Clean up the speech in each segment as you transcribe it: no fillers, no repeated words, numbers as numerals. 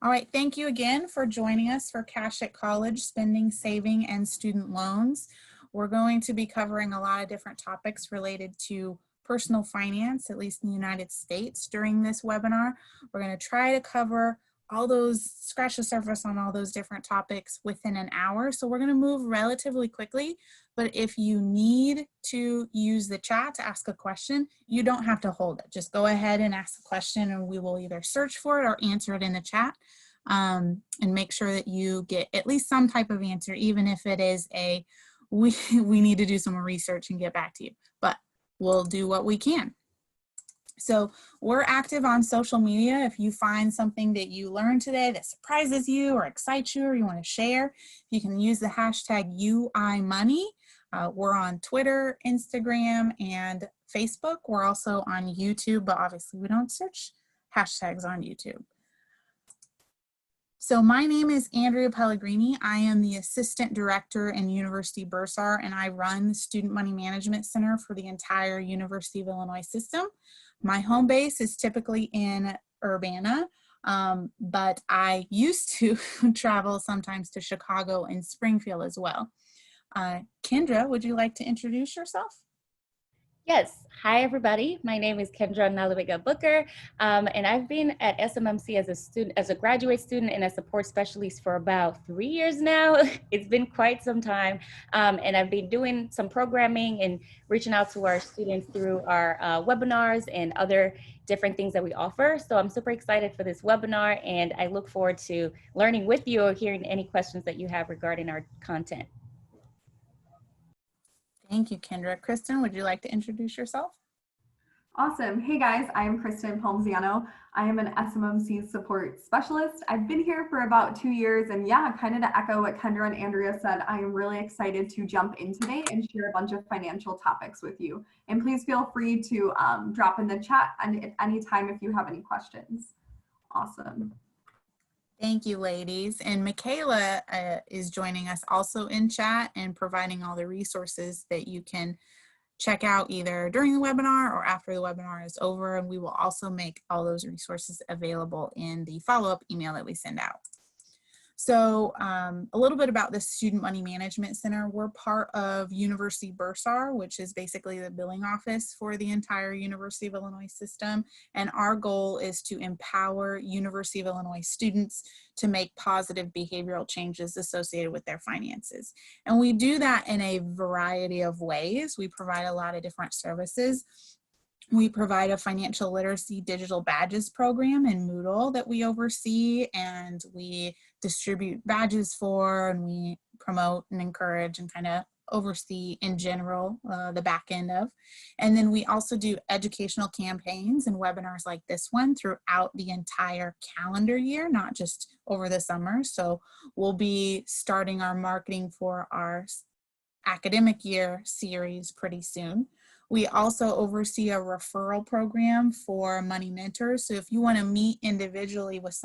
All right, thank you again for joining us for Cash at College, Spending, Saving, and Student Loans. We're going to be covering a lot of different topics related to personal finance, at least in the United States, during this webinar. We're going to try to cover scratch the surface on all those different topics within an hour. So we're going to move relatively quickly, but if you need to use the chat to ask a question, you don't have to hold it. Just go ahead and ask the question and we will either search for it or answer it in the chat, and make sure that you get at least some type of answer, even if it is we need to do some research and get back to you, but we'll do what we can. So we're active on social media. If you find something that you learned today that surprises you or excites you or you want to share, you can use the hashtag UIMoney. We're on Twitter, Instagram, and Facebook. We're also on YouTube, but obviously we don't search hashtags on YouTube. So my name is Andrea Pellegrini. I am the Assistant Director in University Bursar, and I run the Student Money Management Center for the entire University of Illinois system. My home base is typically in Urbana, but I used to travel sometimes to Chicago and Springfield as well. Kendra, would you like to introduce yourself? Yes. Hi, everybody. My name is Kendra Nalabega Booker, and I've been at SMMC as a graduate student and a support specialist for about 3 years now. It's been quite some time, and I've been doing some programming and reaching out to our students through our webinars and other different things that we offer. So I'm super excited for this webinar, and I look forward to learning with you or hearing any questions that you have regarding our content. Thank you, Kendra. Kristen, would you like to introduce yourself? Awesome. Hey guys, I'm Kristen Palmziano. I am an SMMC support specialist. I've been here for about 2 years, and yeah, kind of to echo what Kendra and Andrea said, I am really excited to jump in today and share a bunch of financial topics with you. And please feel free to drop in the chat at any time if you have any questions. Awesome. Thank you, ladies. And Michaela is joining us also in chat and providing all the resources that you can check out either during the webinar or after the webinar is over. And we will also make all those resources available in the follow-up email that we send out. So a little bit about the Student Money Management Center. We're part of University Bursar, which is basically the billing office for the entire University of Illinois system. And our goal is to empower University of Illinois students to make positive behavioral changes associated with their finances. And we do that in a variety of ways. We provide a lot of different services. We provide a financial literacy digital badges program in Moodle that we oversee, and we distribute badges for, and we promote and encourage and kind of oversee in general the back end of. And then we also do educational campaigns and webinars like this one throughout the entire calendar year, not just over the summer. So we'll be starting our marketing for our academic year series pretty soon. We also oversee a referral program for money mentors. So if you want to meet individually with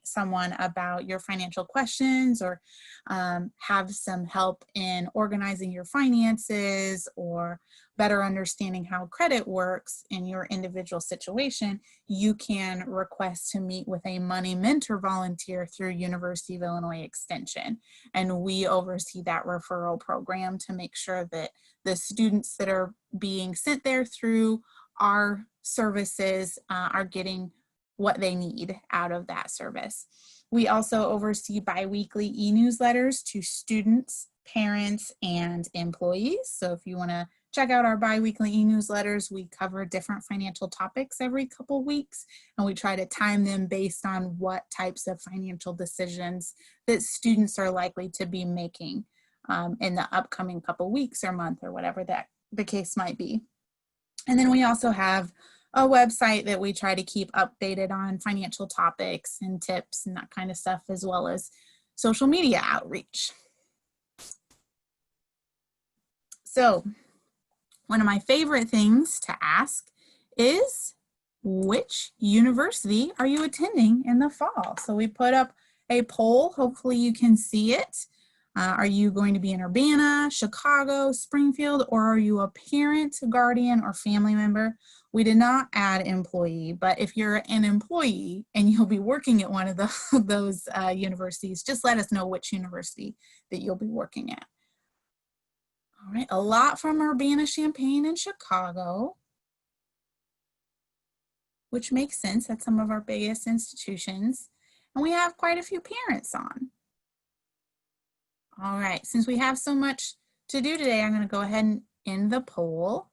someone about your financial questions, or have some help in organizing your finances, or better understanding how credit works in your individual situation, you can request to meet with a money mentor volunteer through University of Illinois Extension. And we oversee that referral program to make sure that the students that are being sent there through our services are getting what they need out of that service. We also oversee bi-weekly e-newsletters to students, parents, and employees. So if you want to check out our bi-weekly e-newsletters, we cover different financial topics every couple weeks, and we try to time them based on what types of financial decisions that students are likely to be making in the upcoming couple weeks or month or whatever that the case might be. And then we also have a website that we try to keep updated on financial topics and tips and that kind of stuff, as well as social media outreach. So one of my favorite things to ask is, which university are you attending in the fall? So we put up a poll, hopefully you can see it. Are you going to be in Urbana, Chicago, Springfield, or are you a parent, guardian, or family member? We did not add employee, but if you're an employee and you'll be working at one of those universities, just let us know which university that you'll be working at. All right, a lot from Urbana, Champaign, and Chicago, which makes sense. That's some of our biggest institutions. And we have quite a few parents on. All right, since we have so much to do today, I'm going to go ahead and end the poll.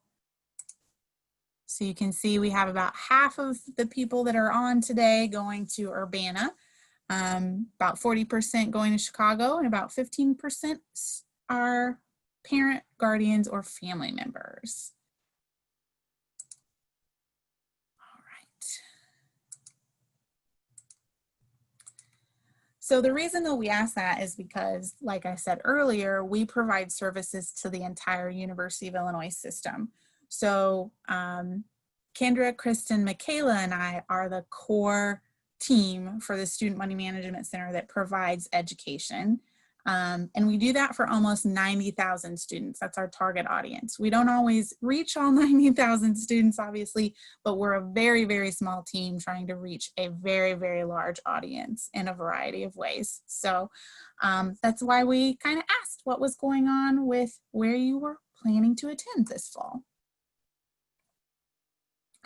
So you can see we have about half of the people that are on today going to Urbana, about 40% going to Chicago, and about 15% are parent, guardians, or family members. All right. So the reason that we ask that is because, like I said earlier, we provide services to the entire University of Illinois system. So Kendra, Kristen, Michaela, and I are the core team for the Student Money Management Center that provides education. And we do that for almost 90,000 students. That's our target audience. We don't always reach all 90,000 students, obviously, but we're a very, very small team trying to reach a very, very large audience in a variety of ways. So that's why we kind of asked what was going on with where you were planning to attend this fall.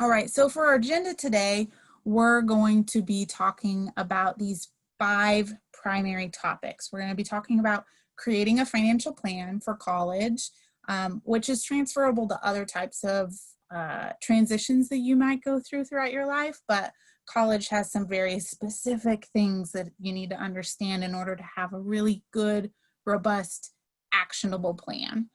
All right, so for our agenda today, we're going to be talking about these 5 primary topics. We're going to be talking about creating a financial plan for college, which is transferable to other types of transitions that you might go through throughout your life, but college has some very specific things that you need to understand in order to have a really good, robust, actionable plan.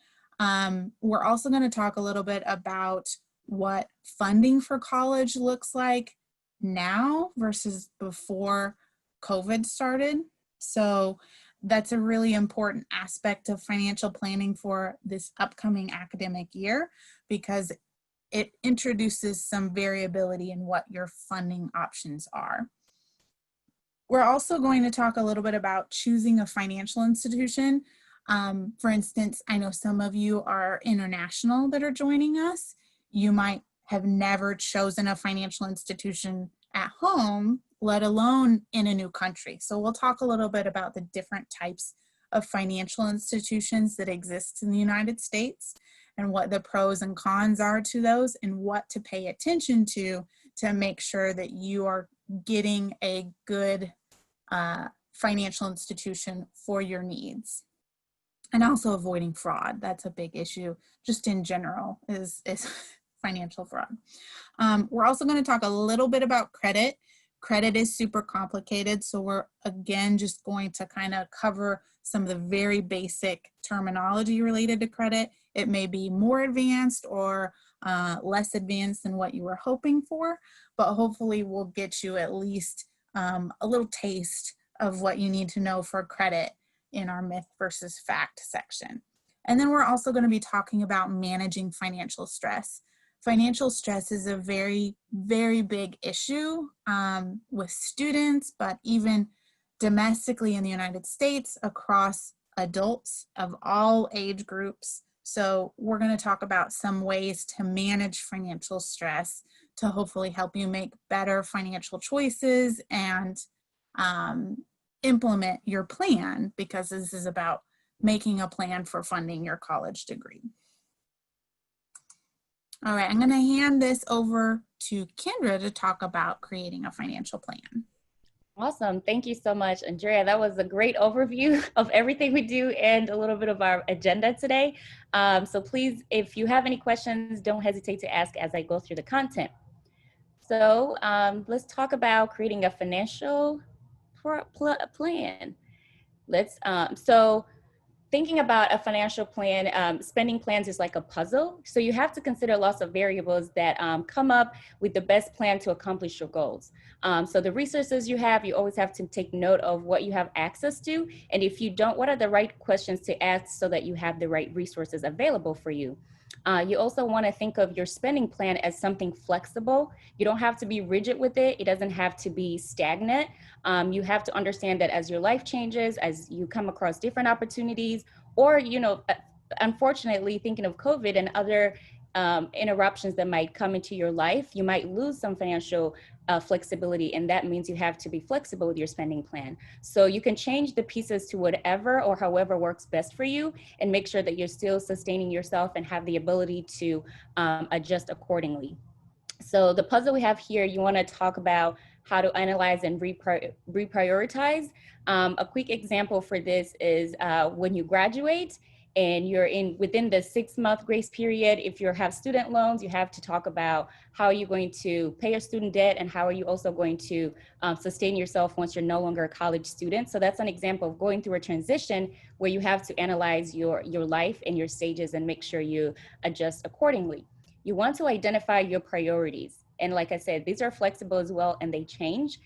We're also going to talk a little bit about what funding for college looks like now versus before COVID started. So that's a really important aspect of financial planning for this upcoming academic year, because it introduces some variability in what your funding options are. We're also going to talk a little bit about choosing a financial institution. For instance, I know some of you are international that are joining us. You might have never chosen a financial institution at home, let alone in a new country. So we'll talk a little bit about the different types of financial institutions that exist in the United States and what the pros and cons are to those and what to pay attention to make sure that you are getting a good financial institution for your needs. And also avoiding fraud. That's a big issue just in general is financial fraud. We're also going to talk a little bit about credit. Credit is super complicated, so we're again just going to kind of cover some of the very basic terminology related to credit. It may be more advanced or less advanced than what you were hoping for, but hopefully we'll get you at least a little taste of what you need to know for credit in our myth versus fact section. And then we're also going to be talking about managing financial stress. Financial stress is a very, very big issue with students, but even domestically in the United States across adults of all age groups. So we're going to talk about some ways to manage financial stress to hopefully help you make better financial choices and implement your plan, because this is about making a plan for funding your college degree. All right, I'm going to hand this over to Kendra to talk about creating a financial plan. Awesome. Thank you so much, Andrea. That was a great overview of everything we do and a little bit of our agenda today. So please, if you have any questions, don't hesitate to ask as I go through the content. So let's talk about creating a financial plan. So thinking about a financial plan, spending plans is like a puzzle. So you have to consider lots of variables that come up with the best plan to accomplish your goals. So the resources you have, you always have to take note of what you have access to. And if you don't, what are the right questions to ask so that you have the right resources available for you? You also want to think of your spending plan as something flexible. You don't have to be rigid with it. It doesn't have to be stagnant. You have to understand that as your life changes, as you come across different opportunities, or, unfortunately, thinking of COVID and other interruptions that might come into your life, you might lose some financial flexibility, and that means you have to be flexible with your spending plan. So you can change the pieces to whatever or however works best for you, and make sure that you're still sustaining yourself and have the ability to adjust accordingly. So the puzzle we have here, you want to talk about how to analyze and reprioritize. A quick example for this is when you graduate and you're within the 6-month grace period. If you have student loans, you have to talk about how are you going to pay your student debt, and how are you also going to sustain yourself once you're no longer a college student. So that's an example of going through a transition where you have to analyze your life and your stages and make sure you adjust accordingly. You want to identify your priorities. And like I said, these are flexible as well, and they change.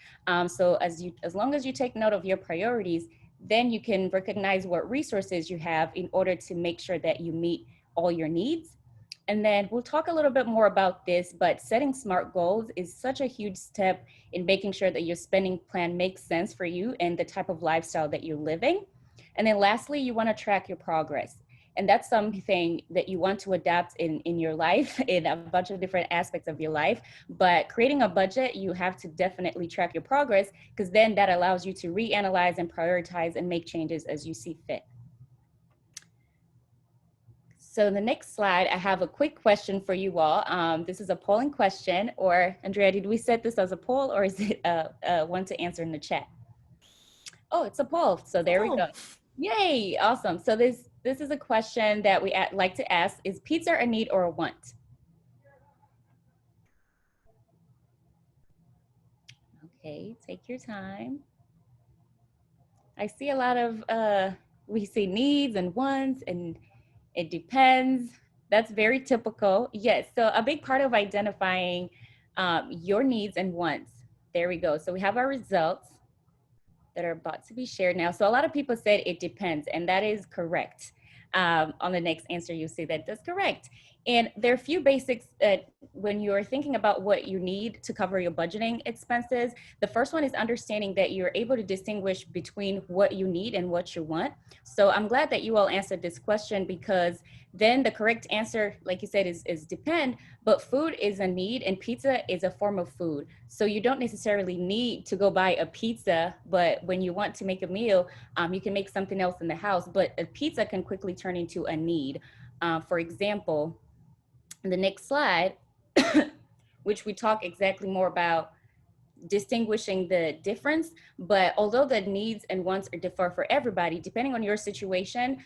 So as long as you take note of your priorities, then you can recognize what resources you have in order to make sure that you meet all your needs. And then we'll talk a little bit more about this, but setting SMART goals is such a huge step in making sure that your spending plan makes sense for you and the type of lifestyle that you're living. And then lastly, you want to track your progress. And that's something that you want to adapt in your life, in a bunch of different aspects of your life. But creating a budget, you have to definitely track your progress, because then that allows you to reanalyze and prioritize and make changes as you see fit. So the next slide, I have a quick question for you all. This is a polling question, or Andrea, did we set this as a poll, or is it one to answer in the chat? Oh, it's a poll. So there we go. Yay, awesome. So this is a question that we like to ask. Is pizza a need or a want? Okay, take your time. I see a lot of, we see needs and wants, and it depends. That's very typical. Yes, so a big part of identifying your needs and wants. There we go. So we have our results that are about to be shared now. So a lot of people said it depends, and that is correct. On the next answer, you see that's correct. And there are a few basics that when you're thinking about what you need to cover your budgeting expenses, the first one is understanding that you're able to distinguish between what you need and what you want. So I'm glad that you all answered this question, because then the correct answer, like you said, is depend, but food is a need and pizza is a form of food. So you don't necessarily need to go buy a pizza, but when you want to make a meal, you can make something else in the house, but a pizza can quickly turn into a need. For example, the next slide, which we talk exactly more about distinguishing the difference, but although the needs and wants are differ for everybody, depending on your situation,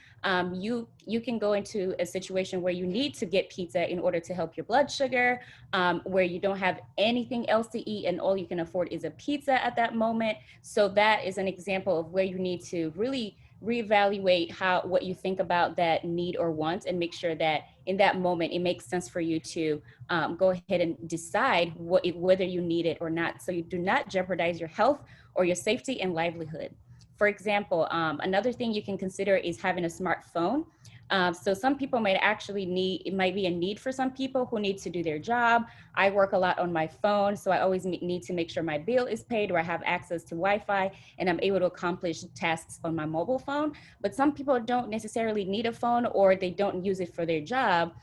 you can go into a situation where you need to get pizza in order to help your blood sugar, where you don't have anything else to eat and all you can afford is a pizza at that moment. So that is an example of where you need to really reevaluate what you think about that need or want, and make sure that in that moment it makes sense for you to go ahead and decide whether you need it or not, so you do not jeopardize your health or your safety and livelihood. For example, another thing you can consider is having a smartphone. So some people might actually it might be a need for some people who need to do their job. I work a lot on my phone, so I always need to make sure my bill is paid, or I have access to Wi-Fi, and I'm able to accomplish tasks on my mobile phone. But some people don't necessarily need a phone, or they don't use it for their job.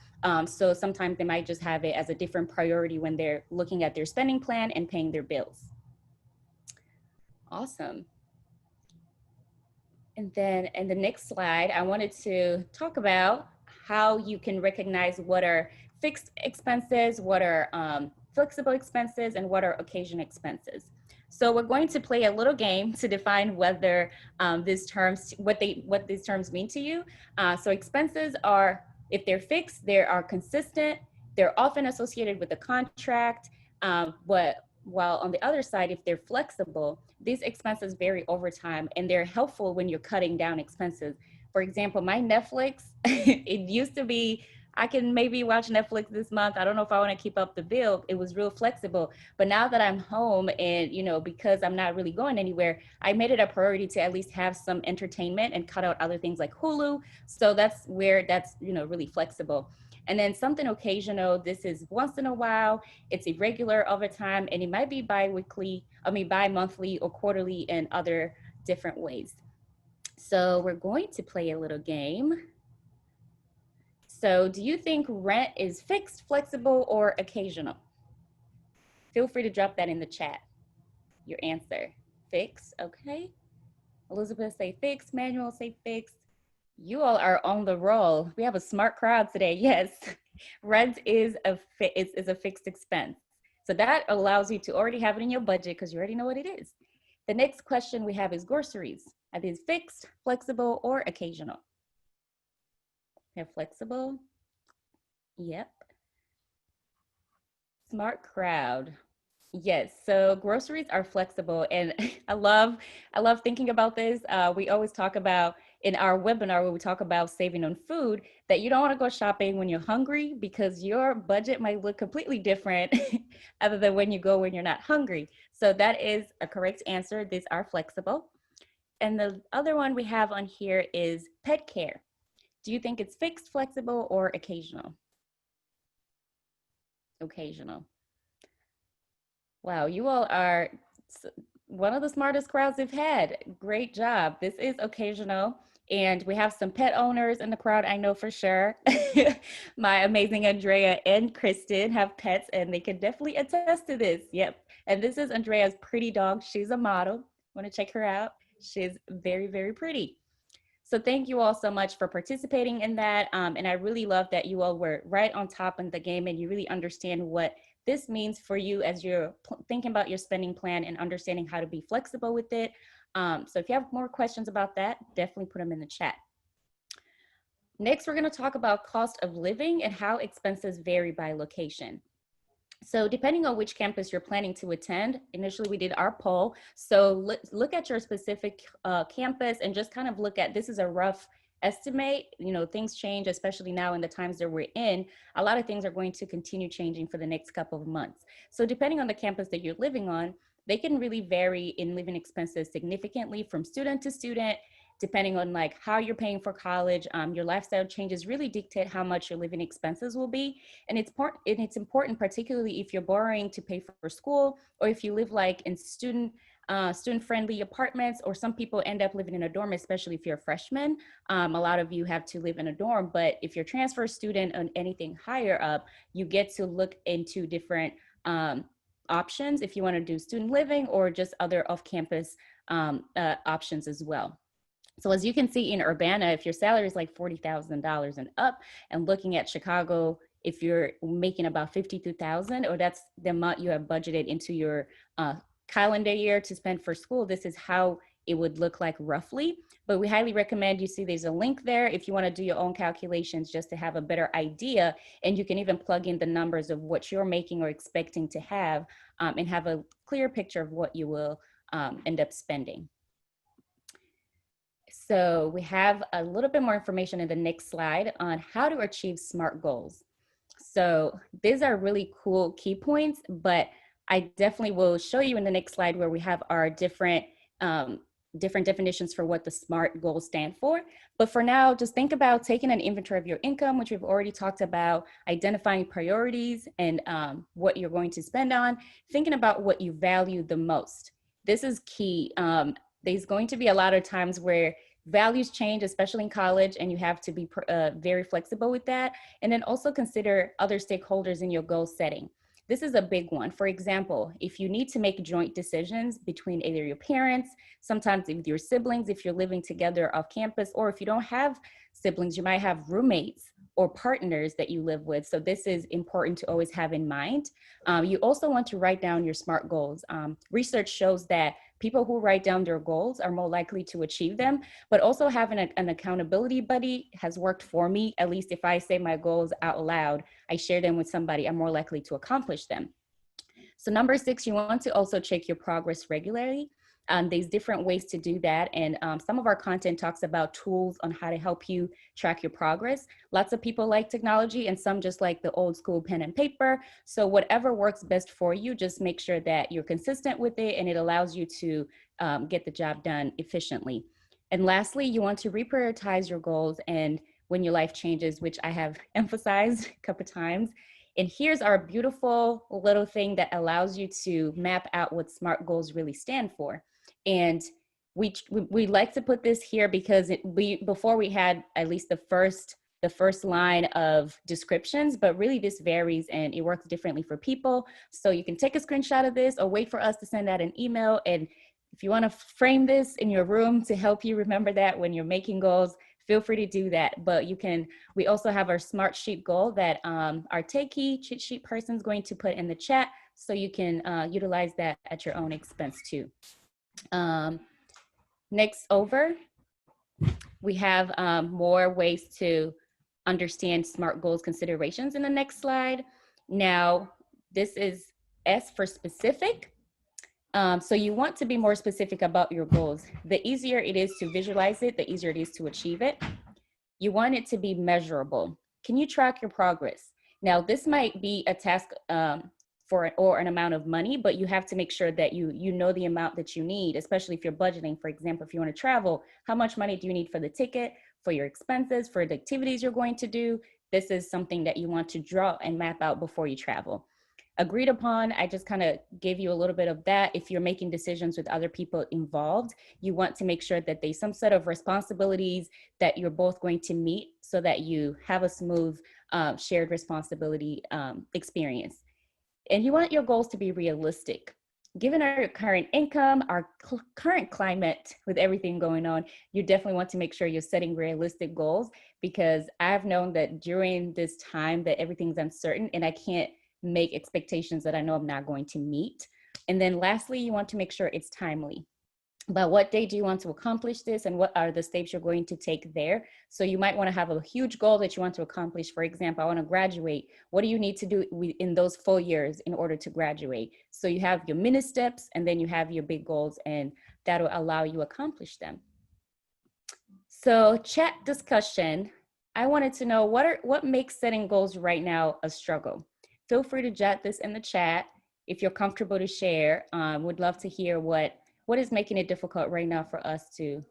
So sometimes they might just have it as a different priority when they're looking at their spending plan and paying their bills. Awesome. And then in the next slide, I wanted to talk about how you can recognize what are fixed expenses, what are flexible expenses, and what are occasion expenses. So we're going to play a little game to define whether what these terms mean to you. So expenses are, if they're fixed, they are consistent, they're often associated with a contract, but while on the other side, if they're flexible, these expenses vary over time, and they're helpful when you're cutting down expenses. For example, my Netflix, it used to be, I can maybe watch Netflix this month. I don't know if I want to keep up the bill. It was real flexible. But now that I'm home and, because I'm not really going anywhere, I made it a priority to at least have some entertainment and cut out other things like Hulu. So that's where that's, really flexible. And then something occasional, this is once in a while, it's irregular over time, and it might be bi-monthly or quarterly in other different ways. So we're going to play a little game. So do you think rent is fixed, flexible, or occasional? Feel free to drop that in the chat, your answer. Fixed, okay. Elizabeth say fixed, Manuel say fixed. You all are on the roll. We have a smart crowd today. Yes, rent is a fixed expense. So that allows you to already have it in your budget because you already know what it is. The next question we have is groceries. Are these fixed, flexible, or occasional? We have flexible. Yep. Smart crowd. Yes, so groceries are flexible, and I love thinking about this. We always talk about in our webinar where we talk about saving on food that you don't want to go shopping when you're hungry because your budget might look completely different other than when you go when you're not hungry. So that is a correct answer. These are flexible. And the other one we have on here is pet care. Do you think it's fixed, flexible, or occasional? Occasional. Wow, you all are one of the smartest crowds we've had. Great job. This is occasional. And we have some pet owners in the crowd, I know for sure. My amazing Andrea and Kristen have pets, and they can definitely attest to this. Yep. And this is Andrea's pretty dog. She's a model. Want to check her out? She's very, very pretty. So thank you all so much for participating in that. And I really love that you all were right on top of the game and you really understand what this means for you as you're thinking about your spending plan and understanding how to be flexible with it. So if you have more questions about that, definitely put them in the chat. Next, we're going to talk about cost of living and how expenses vary by location. So depending on which campus you're planning to attend, initially we did our poll. So look at your specific campus and just kind of look at, this is a rough estimate. You know, things change, especially now in the times that we're in. A lot of things are going to continue changing for the next couple of months. So depending on the campus that you're living on, they can really vary in living expenses significantly from student to student, depending on like how you're paying for college. Your lifestyle changes really dictate how much your living expenses will be. And it's important, particularly if you're borrowing to pay for school, or if you live like in student-friendly apartments, or some people end up living in a dorm, especially if you're a freshman. A lot of you have to live in a dorm, but if you're a transfer student and anything higher up, you get to look into different options if you want to do student living or just other off-campus options as well. So as you can see in Urbana, if your salary is like $40,000 and up, and looking at Chicago, if you're making about $52,000, or that's the amount you have budgeted into your calendar year to spend for school, this is how it would look like roughly. But we highly recommend, you see there's a link there if you want to do your own calculations just to have a better idea, and you can even plug in the numbers of what you're making or expecting to have and have a clear picture of what you will end up spending. So we have a little bit more information in the next slide on how to achieve SMART goals. So these are really cool key points, but I definitely will show you in the next slide where we have our different definitions for what the SMART goals stand for. But for now, just think about taking an inventory of your income, which we've already talked about, identifying priorities and what you're going to spend on, thinking about what you value the most. This is key. There's going to be a lot of times where values change, especially in college, and you have to be very flexible with that. And then also consider other stakeholders in your goal setting. This is a big one. For example, if you need to make joint decisions between either your parents, sometimes with your siblings, if you're living together off campus, or if you don't have siblings, you might have roommates or partners that you live with. So this is important to always have in mind. You also want to write down your SMART goals. Research shows that people who write down their goals are more likely to achieve them, but also having an accountability buddy has worked for me. At least if I say my goals out loud, I share them with somebody, I'm more likely to accomplish them. So number 6, you want to also check your progress regularly. There's different ways to do that. And some of our content talks about tools on how to help you track your progress. Lots of people like technology and some just like the old school pen and paper. So whatever works best for you, just make sure that you're consistent with it and it allows you to get the job done efficiently. And lastly, you want to reprioritize your goals and when your life changes, which I have emphasized a couple times. And here's our beautiful little thing that allows you to map out what SMART goals really stand for. And we like to put this here because before we had at least the first line of descriptions, but really this varies and it works differently for people. So you can take a screenshot of this or wait for us to send out an email. And if you want to frame this in your room to help you remember that when you're making goals, feel free to do that. But we also have our SMART sheet goal that our Takey cheat sheet person is going to put in the chat, so you can utilize that at your own expense too. Next over, we have more ways to understand SMART goals considerations in the next slide. Now, this is S for specific. So you want to be more specific about your goals. The easier it is to visualize it, the easier it is to achieve it. You want it to be measurable. Can you track your progress? Now, this might be a task or an amount of money, but you have to make sure that you know the amount that you need, especially if you're budgeting. For example, if you want to travel, how much money do you need for the ticket, for your expenses, for the activities you're going to do? This is something that you want to draw and map out before you travel. Agreed upon, I just kind of gave you a little bit of that. If you're making decisions with other people involved, you want to make sure that there's some set of responsibilities that you're both going to meet so that you have a smooth shared responsibility experience. And you want your goals to be realistic. Given our current income, our current climate with everything going on, you definitely want to make sure you're setting realistic goals, because I've known that during this time that everything's uncertain and I can't make expectations that I know I'm not going to meet. And then lastly, you want to make sure it's timely. But what day do you want to accomplish this, and what are the steps you're going to take there? So you might want to have a huge goal that you want to accomplish. For example, I want to graduate. What do you need to do in those 4 years in order to graduate? So you have your mini steps, and then you have your big goals, and that'll allow you to accomplish them. So chat discussion. I wanted to know what makes setting goals right now a struggle. Feel free to jot this in the chat if you're comfortable to share. Would love to hear what is making it difficult right now for us to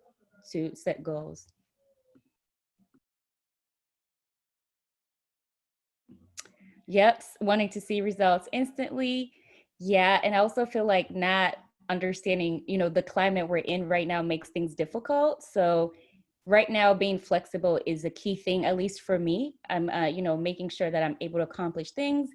set goals. Yep, wanting to see results instantly. Yeah, and I also feel like not understanding, the climate we're in right now makes things difficult. So right now, being flexible is a key thing, at least for me. I'm, making sure that I'm able to accomplish things.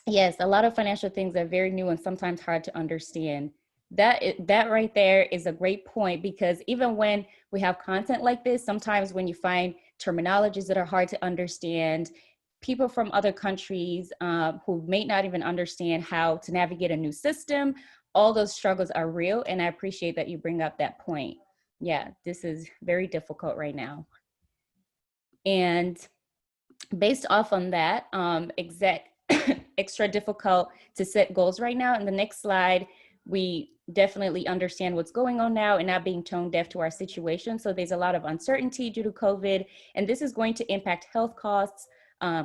Yes, a lot of financial things are very new and sometimes hard to understand. That right there is a great point, because even when we have content like this, sometimes when you find terminologies that are hard to understand, people from other countries who may not even understand how to navigate a new system, all those struggles are real. And I appreciate that you bring up that point. Yeah, this is very difficult right now. And based off on that, extra difficult to set goals right now. In the next slide, we definitely understand what's going on now and not being tone deaf to our situation. So there's a lot of uncertainty due to COVID, and this is going to impact health costs,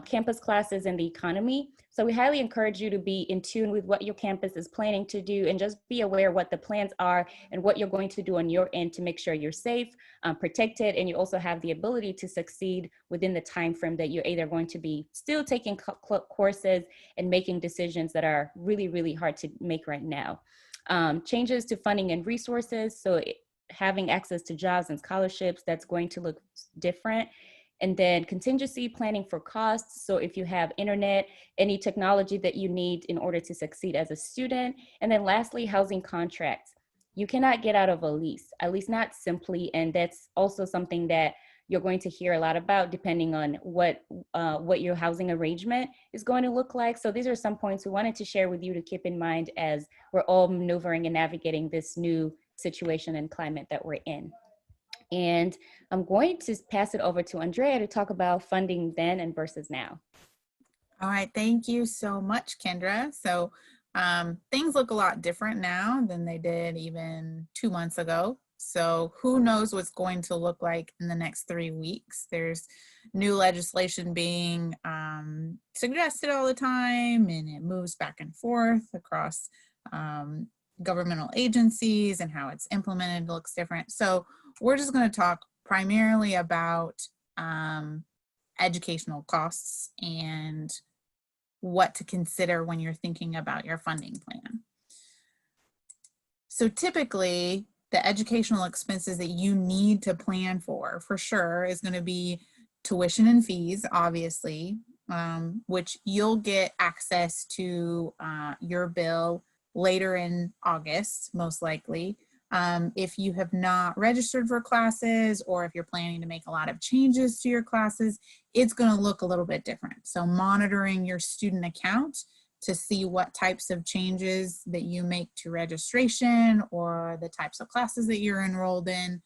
campus classes, and the economy. So we highly encourage you to be in tune with what your campus is planning to do, and just be aware what the plans are and what you're going to do on your end to make sure you're safe, protected, and you also have the ability to succeed within the time frame that you're either going to be still taking courses and making decisions that are really, really hard to make right now. Changes to funding and resources. So having access to jobs and scholarships, that's going to look different. And then contingency planning for costs. So if you have internet, any technology that you need in order to succeed as a student. And then lastly, housing contracts. You cannot get out of a lease, at least not simply. And that's also something that you're going to hear a lot about, depending on what your housing arrangement is going to look like. So these are some points we wanted to share with you to keep in mind as we're all maneuvering and navigating this new situation and climate that we're in. And I'm going to pass it over to Andrea to talk about funding then and versus now. All right, thank you so much, Kendra. So things look a lot different now than they did even 2 months ago. So who knows what's going to look like in the next 3 weeks. There's new legislation being suggested all the time, and it moves back and forth across governmental agencies, and how it's implemented looks different. So we're just going to talk primarily about educational costs and what to consider when you're thinking about your funding plan. So typically, the educational expenses that you need to plan for sure, is going to be tuition and fees, obviously, which you'll get access to your bill later in August, most likely. If you have not registered for classes, or if you're planning to make a lot of changes to your classes, it's going to look a little bit different. So monitoring your student account to see what types of changes that you make to registration, or the types of classes that you're enrolled in,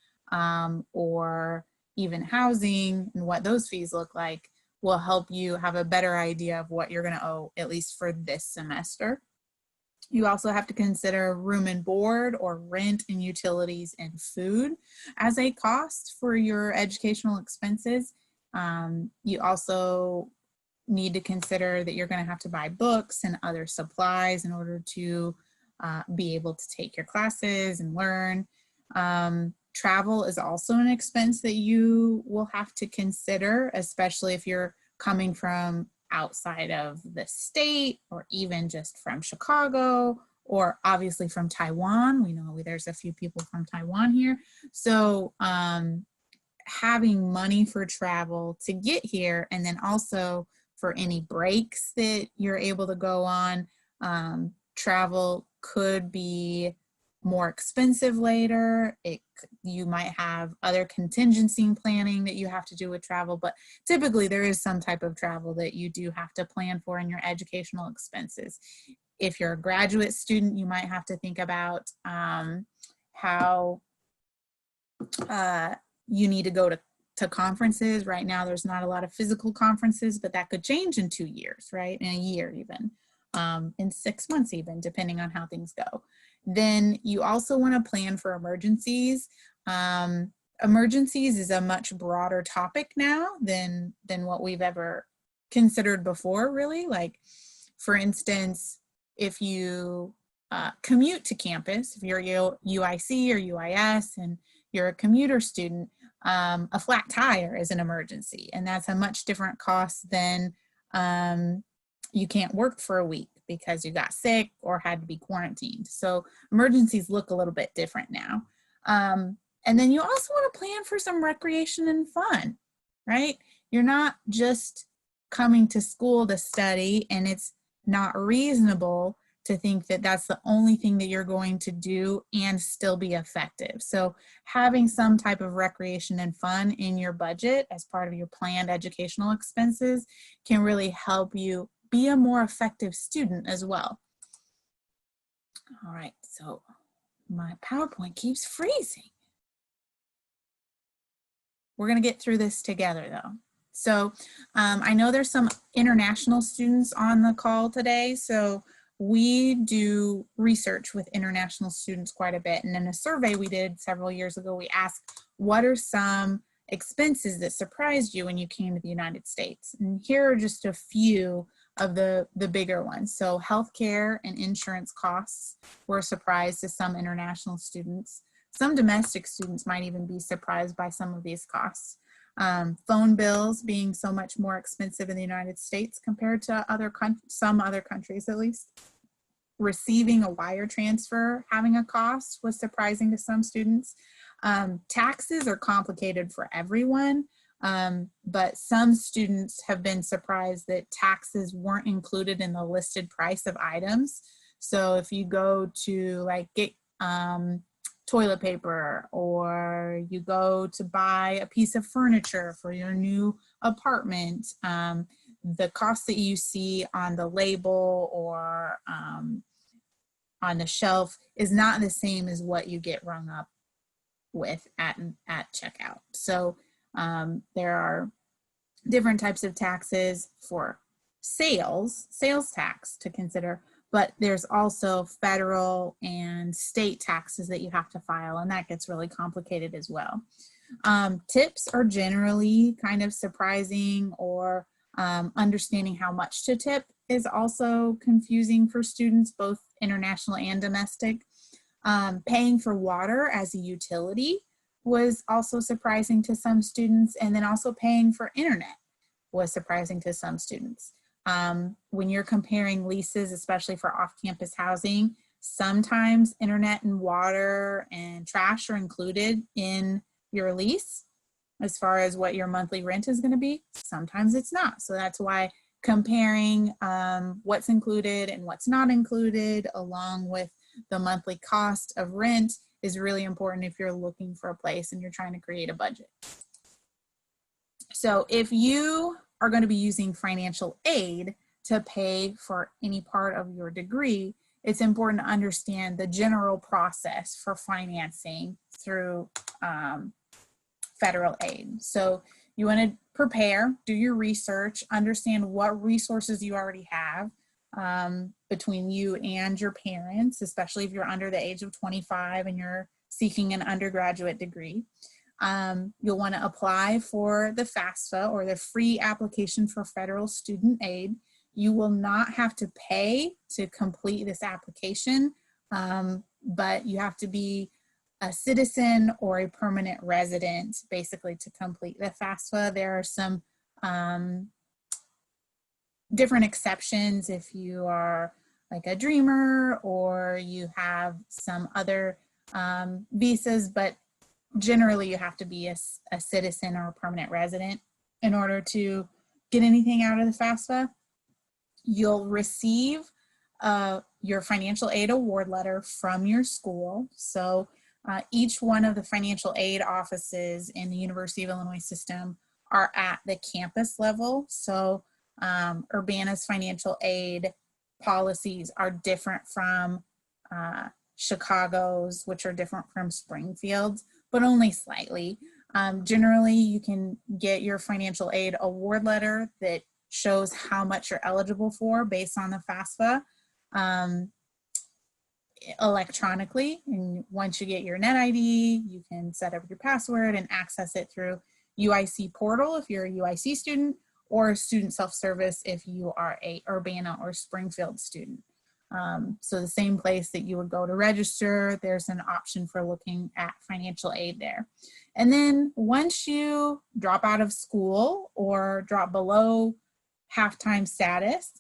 or even housing and what those fees look like, will help you have a better idea of what you're going to owe, at least for this semester. You also have to consider room and board, or rent and utilities and food, as a cost for your educational expenses. You also need to consider that you're going to have to buy books and other supplies in order to be able to take your classes and learn. Travel is also an expense that you will have to consider, especially if you're coming from outside of the state, or even just from Chicago, or obviously from Taiwan. We know there's a few people from Taiwan here. So having money for travel to get here, and then also for any breaks that you're able to go on. Travel could be more expensive later. You might have other contingency planning that you have to do with travel, but typically there is some type of travel that you do have to plan for in your educational expenses. If you're a graduate student, you might have to think about how you need to go to conferences. Right now, there's not a lot of physical conferences, but that could change in 2 years, right? In a year even, in 6 months even, depending on how things go. Then you also want to plan for emergencies. Emergencies is a much broader topic now than what we've ever considered before, really. Like, for instance, if you commute to campus, if you're UIC or UIS and you're a commuter student, a flat tire is an emergency, and that's a much different cost than you can't work for a week because you got sick or had to be quarantined. So emergencies look a little bit different now. And then you also want to plan for some recreation and fun, right? You're not just coming to school to study, and it's not reasonable to think that that's the only thing that you're going to do and still be effective. So having some type of recreation and fun in your budget as part of your planned educational expenses can really help you be a more effective student as well. All right, so my PowerPoint keeps freezing. We're gonna get through this together though. So I know there's some international students on the call today, so we do research with international students quite a bit. And in a survey we did several years ago, we asked, what are some expenses that surprised you when you came to the United States? And here are just a few of the bigger ones. So healthcare and insurance costs were a surprise to some international students. Some domestic students might even be surprised by some of these costs. Phone bills being so much more expensive in the United States compared to some other countries at least. Receiving a wire transfer having a cost was surprising to some students. Taxes are complicated for everyone, but some students have been surprised that taxes weren't included in the listed price of items. So if you go to like get toilet paper, or you go to buy a piece of furniture for your new apartment, the cost that you see on the label or on the shelf is not the same as what you get rung up with at checkout. So there are different types of taxes for sales tax to consider, but there's also federal and state taxes that you have to file, and that gets really complicated as well. Tips are generally kind of surprising, or understanding how much to tip is also confusing for students, both international and domestic. Paying for water as a utility was also surprising to some students, and then also paying for internet was surprising to some students. When you're comparing leases, especially for off-campus housing, sometimes internet and water and trash are included in your lease as far as what your monthly rent is going to be. Sometimes it's not. So that's why comparing what's included and what's not included, along with the monthly cost of rent, is really important if you're looking for a place and you're trying to create a budget. So if you are going to be using financial aid to pay for any part of your degree, it's important to understand the general process for financing through federal aid. So you want to prepare, do your research, understand what resources you already have between you and your parents, especially if you're under the age of 25 and you're seeking an undergraduate degree. You'll want to apply for the FAFSA, or the free application for federal student aid. You will not have to pay to complete this application, but you have to be a citizen or a permanent resident, basically, to complete the FAFSA. There are some different exceptions if you are like a dreamer or you have some other visas, but generally you have to be a citizen or a permanent resident in order to get anything out of the FAFSA. You'll receive your financial aid award letter from your school. So each one of the financial aid offices in the University of Illinois system are at the campus level. So Urbana's financial aid policies are different from Chicago's, which are different from Springfield's, but only slightly. Generally, you can get your financial aid award letter that shows how much you're eligible for based on the FAFSA electronically. And once you get your net ID, you can set up your password and access it through UIC portal if you're a UIC student, or student self-service if you are a Urbana or Springfield student. So the same place that you would go to register, there's an option for looking at financial aid there. And then once you drop out of school or drop below half-time status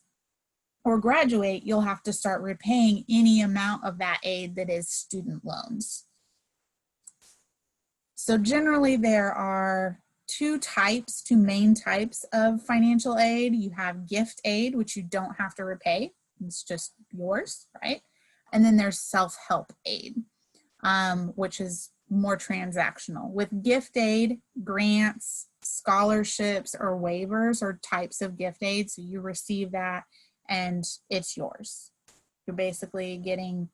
or graduate, you'll have to start repaying any amount of that aid that is student loans. So generally there are two main types of financial aid. You have gift aid, which you don't have to repay. It's just yours, right? And then there's self-help aid, which is more transactional. With gift aid, grants, scholarships, or waivers are types of gift aid. So you receive that and it's yours. You're basically getting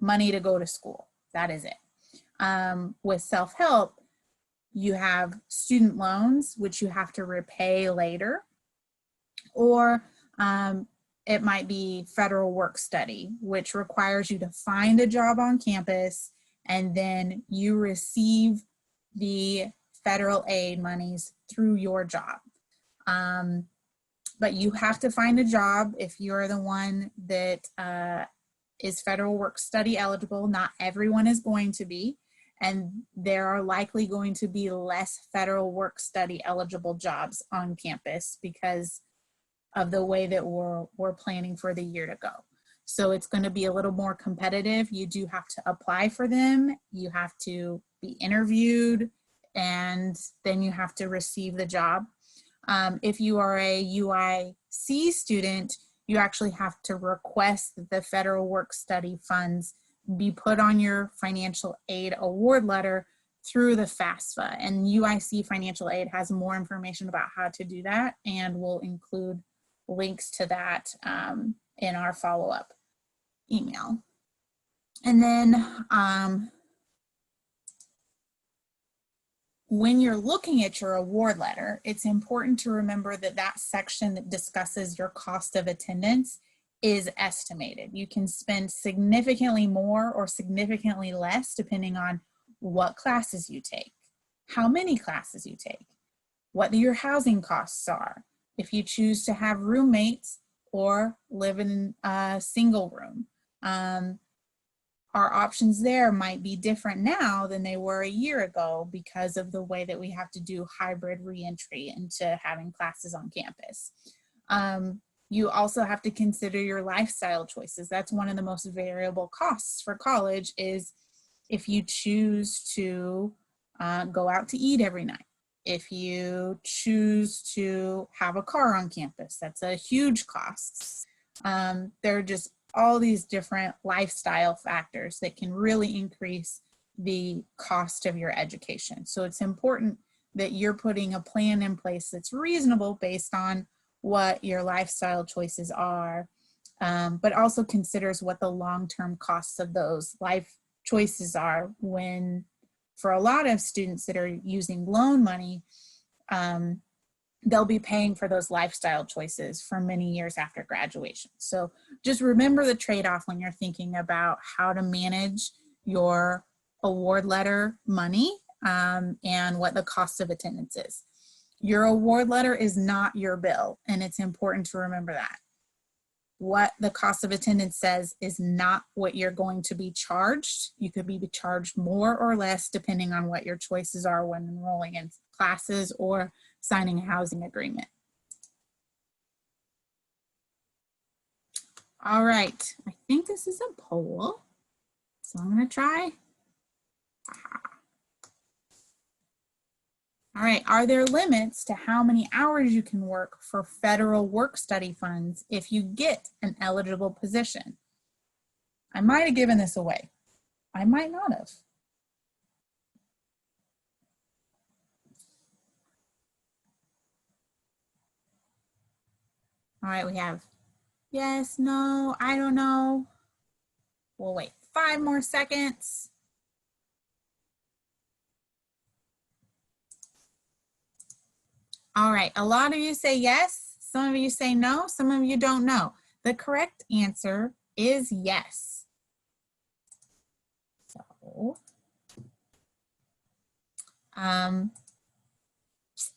money to go to school. That is it. With self-help, you have student loans, which you have to repay later, or it might be federal work study, which requires you to find a job on campus and then you receive the federal aid monies through your job. But you have to find a job if you're the one that is federal work study eligible. Not everyone is going to be, and there are likely going to be less federal work study eligible jobs on campus because of the way that we're planning for the year to go. So it's going to be a little more competitive. You do have to apply for them. You have to be interviewed, and then you have to receive the job. If you are a UIC student, you actually have to request that the federal work study funds be put on your financial aid award letter through the FAFSA. And UIC financial aid has more information about how to do that, and we'll include links to that in our follow-up email. And then when you're looking at your award letter, it's important to remember that that section that discusses your cost of attendance is estimated. You can spend significantly more or significantly less depending on what classes you take, how many classes you take, what your housing costs are, if you choose to have roommates or live in a single room. our options there might be different now than they were a year ago because of the way that we have to do hybrid reentry into having classes on campus. You also have to consider your lifestyle choices. That's one of the most variable costs for college, is if you choose to go out to eat every night. If you choose to have a car on campus, that's a huge cost. There are just all these different lifestyle factors that can really increase the cost of your education. So it's important that you're putting a plan in place that's reasonable based on what your lifestyle choices are, but also considers what the long-term costs of those life choices are. When, for a lot of students that are using loan money, they'll be paying for those lifestyle choices for many years after graduation. So just remember the trade-off when you're thinking about how to manage your award letter money and what the cost of attendance is. Your award letter is not your bill, and it's important to remember that. What the cost of attendance says is not what you're going to be charged. You could be charged more or less depending on what your choices are when enrolling in classes or signing a housing agreement. All right, I think this is a poll, so I'm gonna try. All right, are there limits to how many hours you can work for federal work-study funds if you get an eligible position? I might have given this away. I might not have. All right, we have yes, no, I don't know. We'll wait 5 more seconds. All right, a lot of you say yes, some of you say no, some of you don't know. The correct answer is yes. So,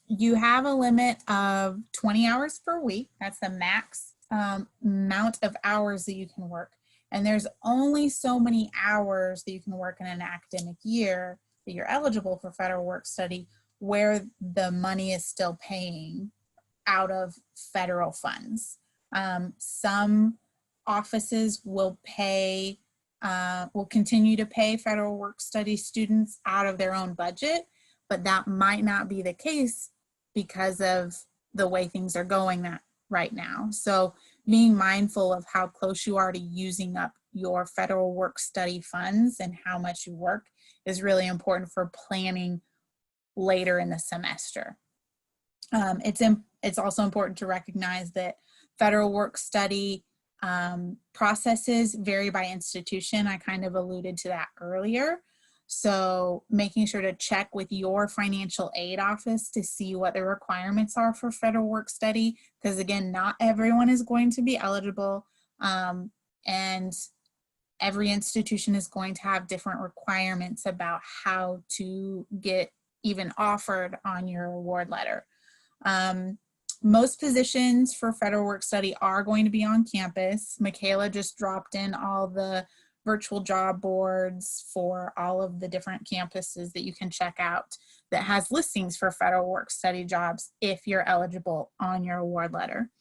you have a limit of 20 hours per week. That's the max amount of hours that you can work. And there's only so many hours that you can work in an academic year that you're eligible for federal work study where the money is still paying out of federal funds. Some offices will pay, will continue to pay federal work study students out of their own budget, but that might not be the case because of the way things are going right now. So being mindful of how close you are to using up your federal work study funds and how much you work is really important for planning later in the semester. It's also important to recognize that federal work study processes vary by institution. I kind of alluded to that earlier. So making sure to check with your financial aid office to see what the requirements are for federal work study, because again, not everyone is going to be eligible, and every institution is going to have different requirements about how to get even offered on your award letter. Most positions for federal work study are going to be on campus. Michaela just dropped in all the virtual job boards for all of the different campuses that you can check out that has listings for federal work study jobs if you're eligible on your award letter.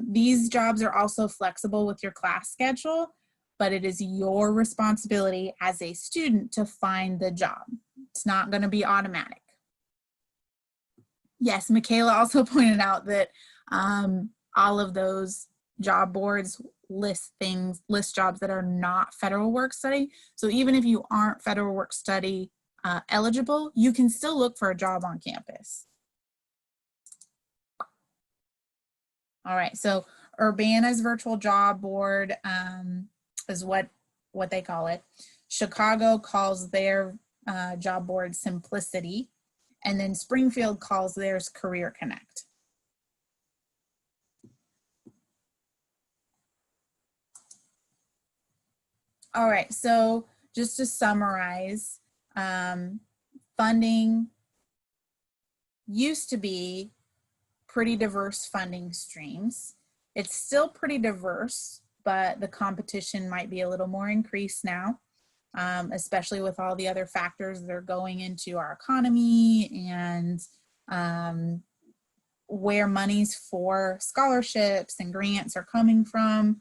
These jobs are also flexible with your class schedule, but it is your responsibility as a student to find the job. It's not going to be automatic. Yes, Michaela also pointed out that all of those job boards list jobs that are not federal work study. So even if you aren't federal work study eligible, you can still look for a job on campus. All right, so Urbana's virtual job board is what they call it. Chicago calls their job board Simplicity, and then Springfield calls theirs Career Connect. All right, so just to summarize, funding used to be pretty diverse funding streams. It's still pretty diverse, but the competition might be a little more increased now. especially with all the other factors that are going into our economy and where monies for scholarships and grants are coming from.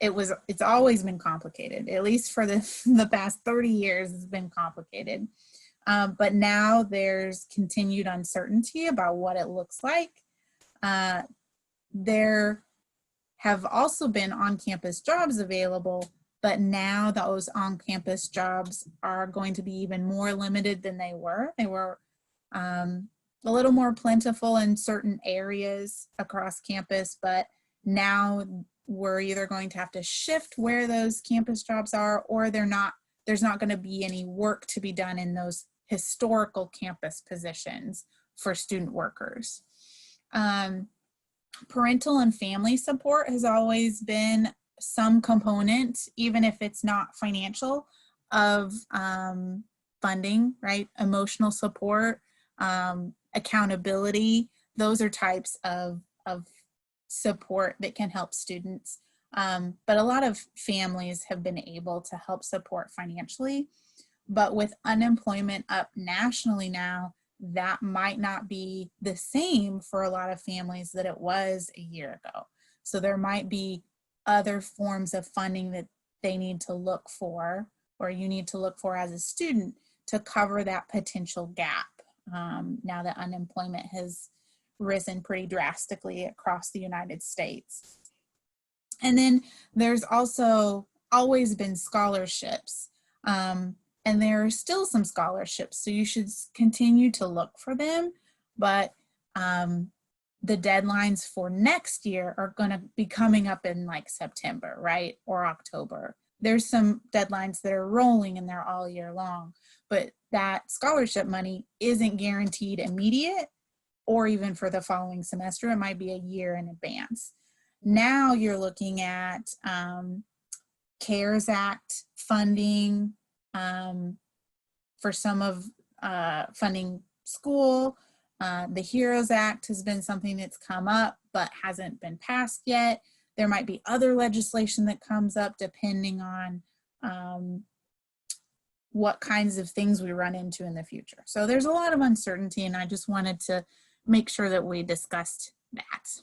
It's always been complicated, at least for the past 30 years. It's been complicated. But now there's continued uncertainty about what it looks like. There have also been on-campus jobs available, but now those on-campus jobs are going to be even more limited than they were. They were a little more plentiful in certain areas across campus, but now we're either going to have to shift where those campus jobs are, or there's not going to be any work to be done in those historical campus positions for student workers. Parental and family support has always been some component, even if it's not financial, of funding, right? Emotional support, accountability. Those are types of support that can help students. But a lot of families have been able to help support financially. But with unemployment up nationally now, that might not be the same for a lot of families that it was a year ago. So there might be other forms of funding that they need to look for, or you need to look for as a student, to cover that potential gap now that unemployment has risen pretty drastically across the United States. And then there's also always been scholarships. And there are still some scholarships, so you should continue to look for them. But the deadlines for next year are going to be coming up in like September, right? Or October. There's some deadlines that are rolling and they're all year long, but that scholarship money isn't guaranteed immediate or even for the following semester. It might be a year in advance. Now you're looking at CARES Act funding, for some of funding school. The HEROES Act has been something that's come up but hasn't been passed yet. There might be other legislation that comes up depending on what kinds of things we run into in the future. So there's a lot of uncertainty, and I just wanted to make sure that we discussed that.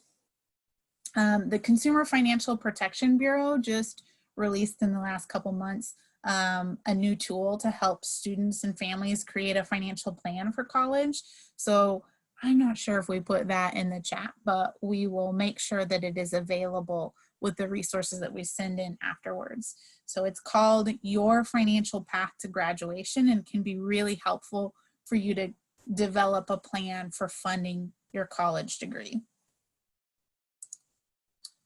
The Consumer Financial Protection Bureau just released in the last couple months a new tool to help students and families create a financial plan for college. So I'm not sure if we put that in the chat, but we will make sure that it is available with the resources that we send in afterwards. So it's called Your Financial Path to Graduation, and can be really helpful for you to develop a plan for funding your college degree.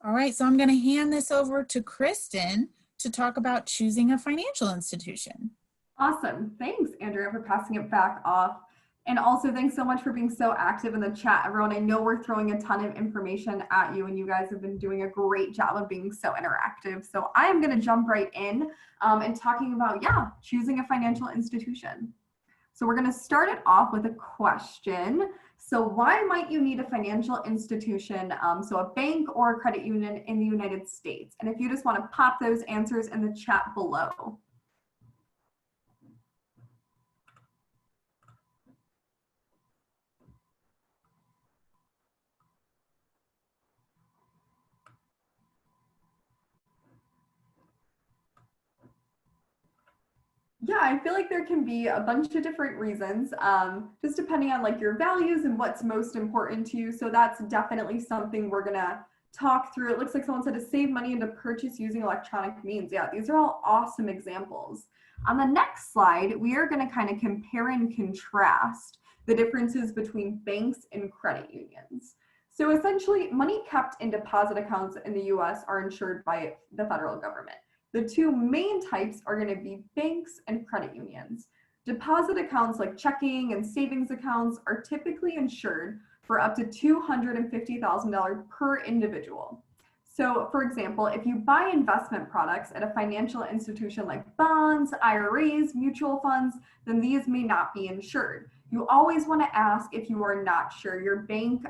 All right, so I'm going to hand this over to Kristen to talk about choosing a financial institution. Awesome. Thanks, Andrea, for passing it back off. And also thanks so much for being so active in the chat, everyone. I know we're throwing a ton of information at you, and you guys have been doing a great job of being so interactive. So I am going to jump right in and talking about, choosing a financial institution. So we're going to start it off with a question. So why might you need a financial institution, so a bank or a credit union in the United States? And if you just want to pop those answers in the chat below. Yeah, I feel like there can be a bunch of different reasons, just depending on like your values and what's most important to you. So that's definitely something we're gonna talk through. It looks like someone said to save money and to purchase using electronic means. Yeah, these are all awesome examples. On the next slide, we are gonna kind of compare and contrast the differences between banks and credit unions. So essentially, money kept in deposit accounts in the US are insured by the federal government. The two main types are going to be banks and credit unions. Deposit accounts like checking and savings accounts are typically insured for up to $250,000 per individual. So for example, if you buy investment products at a financial institution like bonds, IRAs, mutual funds, then these may not be insured. You always want to ask if you are not sure. Your bank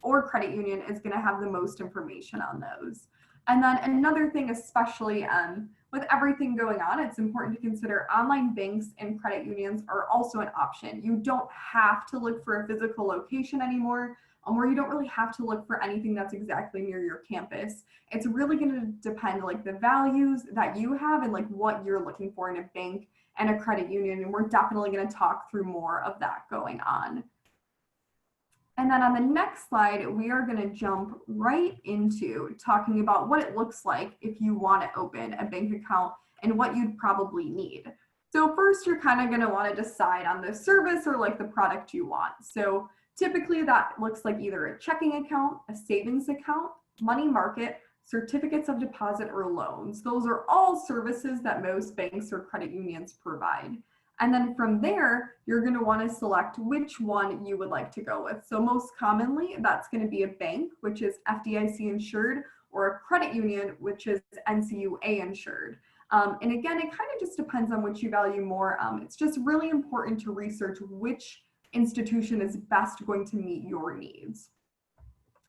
or credit union is going to have the most information on those. And then another thing, especially with everything going on, it's important to consider online banks and credit unions are also an option. You don't have to look for a physical location anymore, or you don't really have to look for anything that's exactly near your campus. It's really going to depend like the values that you have and like what you're looking for in a bank and a credit union. And we're definitely going to talk through more of that going on. And then on the next slide, we are going to jump right into talking about what it looks like if you want to open a bank account and what you'd probably need. So first, you're kind of going to want to decide on the service or like the product you want. So typically that looks like either a checking account, a savings account, money market, certificates of deposit, or loans. Those are all services that most banks or credit unions provide. And then from there, you're going to want to select which one you would like to go with. So most commonly, that's going to be a bank, which is FDIC insured, or a credit union, which is NCUA insured. And again, it kind of just depends on which you value more. It's just really important to research which institution is best going to meet your needs.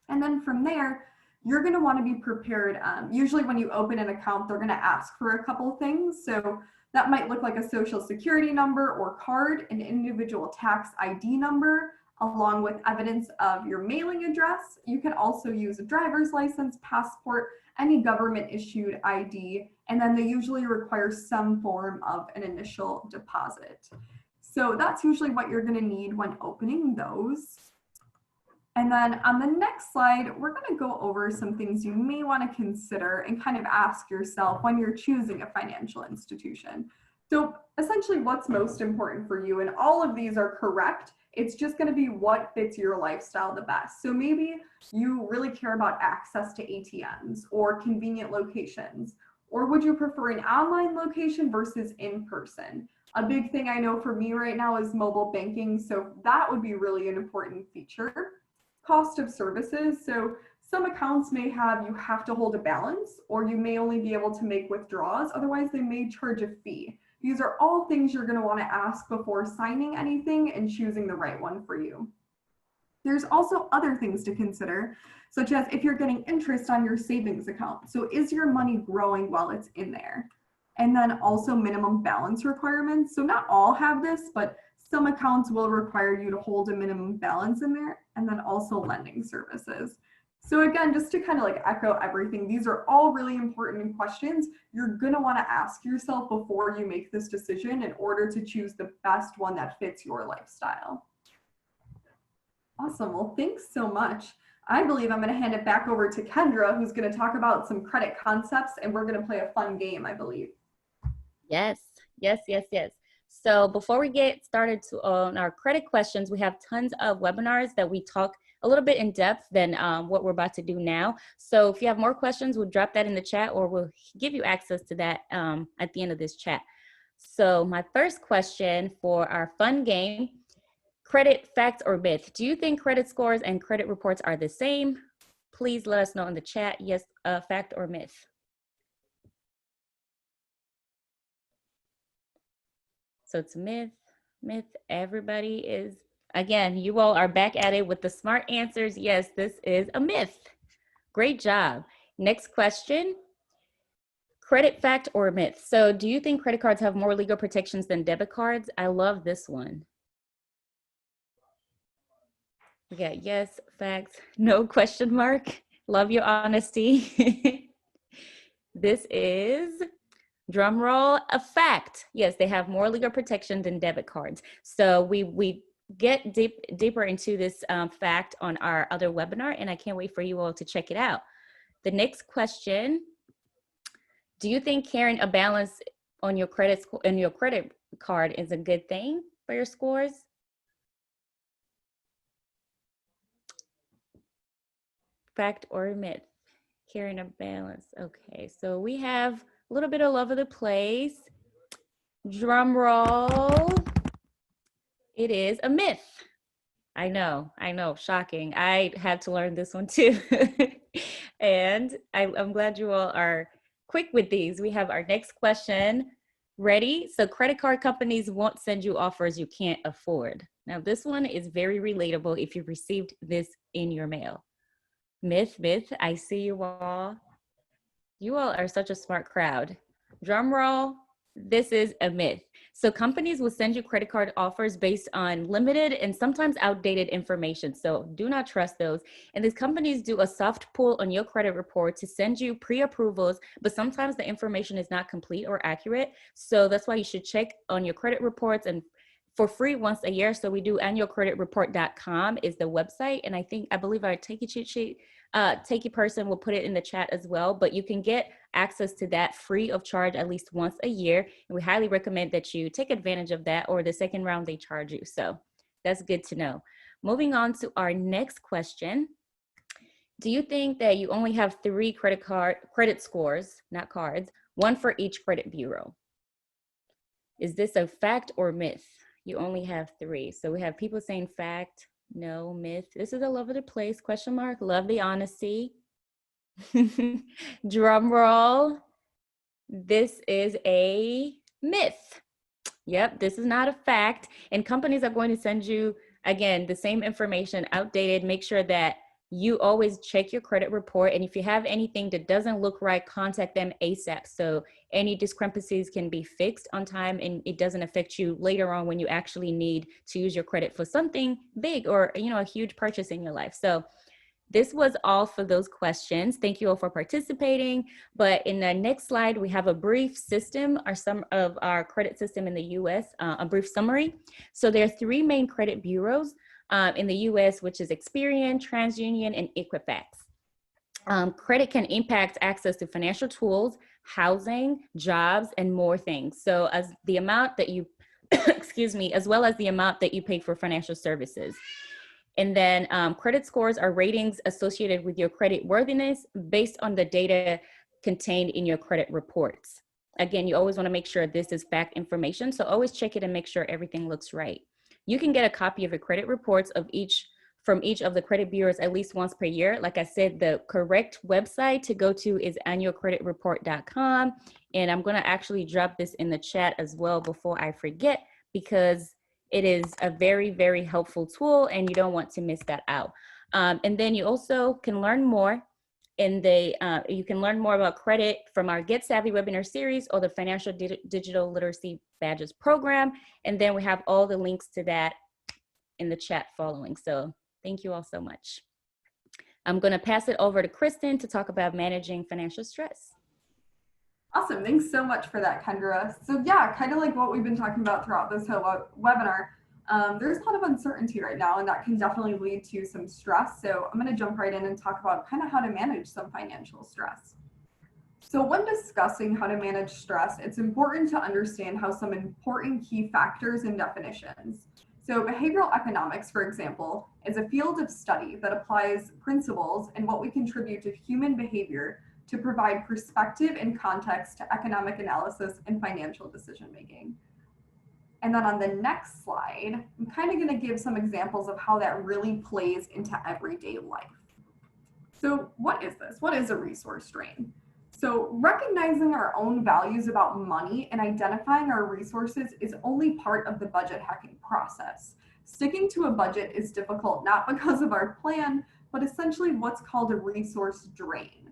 And then from there, you're going to want to be prepared. Usually when you open an account, they're going to ask for a couple of things. So that might look like a social security number or card, an individual tax ID number, along with evidence of your mailing address. You can also use a driver's license, passport, any government issued ID, and then they usually require some form of an initial deposit. So that's usually what you're going to need when opening those. And then on the next slide, we're going to go over some things you may want to consider and kind of ask yourself when you're choosing a financial institution. So essentially what's most important for you, and all of these are correct. It's just going to be what fits your lifestyle the best. So maybe you really care about access to ATMs or convenient locations, or would you prefer an online location versus in person? A big thing I know for me right now is mobile banking. So that would be really an important feature. Cost of services. So some accounts may have, you have to hold a balance, or you may only be able to make withdrawals. Otherwise, they may charge a fee. These are all things you're going to want to ask before signing anything and choosing the right one for you. There's also other things to consider, such as if you're getting interest on your savings account. So is your money growing while it's in there? And then also minimum balance requirements. So not all have this, but some accounts will require you to hold a minimum balance in there, and then also lending services. So again, just to kind of like echo everything, these are all really important questions you're going to want to ask yourself before you make this decision in order to choose the best one that fits your lifestyle. Awesome. Well, thanks so much. I believe I'm going to hand it back over to Kendra, who's going to talk about some credit concepts, and we're going to play a fun game, I believe. Yes. So before we get started on our credit questions, we have tons of webinars that we talk a little bit in depth than what we're about to do now. So if you have more questions, we'll drop that in the chat, or we'll give you access to that at the end of this chat. So my first question for our fun game, credit fact or myth. Do you think credit scores and credit reports are the same? Please let us know in the chat. Yes, fact or myth. So it's myth. Everybody is, again, you all are back at it with the smart answers. Yes, this is a myth. Great job. Next question. Credit fact or myth. So do you think credit cards have more legal protections than debit cards? I love this one. We got yes, facts, no question mark. Love your honesty. This is, drum roll, a fact. Yes, they have more legal protection than debit cards. So we get deeper into this fact on our other webinar, and I can't wait for you all to check it out. The next question, do you think carrying a balance on your credit card is a good thing for your scores? Fact or myth? Carrying a balance. Okay, so we have a little bit all over the place. Drum roll. It is a myth. I know, shocking. I had to learn this one too. And I'm glad you all are quick with these. We have our next question. Ready? So credit card companies won't send you offers you can't afford. Now this one is very relatable if you received this in your mail. Myth, I see you all. You all are such a smart crowd. drum roll, this is a myth. So companies will send you credit card offers based on limited and sometimes outdated information. So do not trust those. And these companies do a soft pull on your credit report to send you pre-approvals, but sometimes the information is not complete or accurate. So that's why you should check on your credit reports and for free once a year. So we do annualcreditreport.com is the website. And I believe our Take It cheat sheet, Take It person will put it in the chat as well, but you can get access to that free of charge at least once a year. And we highly recommend that you take advantage of that, or the second round they charge you. So that's good to know. Moving on to our next question. Do you think that you only have 3 credit scores, not cards, one for each credit bureau? Is this a fact or myth? You only have 3. So we have people saying fact, no, myth. This is all over the place, question mark. Love the honesty. Drum roll. This is a myth. Yep, this is not a fact. And companies are going to send you, again, the same information, outdated. Make sure that you always check your credit report. And if you have anything that doesn't look right, contact them ASAP. So any discrepancies can be fixed on time and it doesn't affect you later on when you actually need to use your credit for something big or, a huge purchase in your life. So this was all for those questions. Thank you all for participating. But in the next slide, we have a brief system or some of our credit system in the US, a brief summary. So there are 3 main credit bureaus in the US, which is Experian, TransUnion, and Equifax. Credit can impact access to financial tools, housing, jobs, and more things. So as the amount that you, excuse me, as well as the amount that you pay for financial services. And then credit scores are ratings associated with your credit worthiness based on the data contained in your credit reports. Again, you always want to make sure this is fact information. So always check it and make sure everything looks right. You can get a copy of your credit reports from each of the credit bureaus at least once per year. Like I said, the correct website to go to is annualcreditreport.com. And I'm going to actually drop this in the chat as well before I forget, because it is a very, very helpful tool and you don't want to miss that out. And then you also can learn more you can learn more about credit from our Get Savvy webinar series or the Financial Digital Literacy Badges program. And then we have all the links to that in the chat following. So thank you all so much. I'm going to pass it over to Kristen to talk about managing financial stress. Awesome. Thanks so much for that, Kendra. So yeah, kind of like what we've been talking about throughout this whole webinar, there's a lot of uncertainty right now, and that can definitely lead to some stress. So I'm going to jump right in and talk about kind of how to manage some financial stress. So when discussing how to manage stress, it's important to understand how some important key factors and definitions. So behavioral economics, for example, is a field of study that applies principles and what we contribute to human behavior to provide perspective and context to economic analysis and financial decision making. And then on the next slide, I'm kind of going to give some examples of how that really plays into everyday life. So what is this? What is a resource drain? So recognizing our own values about money and identifying our resources is only part of the budget hacking process. Sticking to a budget is difficult, not because of our plan, but essentially what's called a resource drain.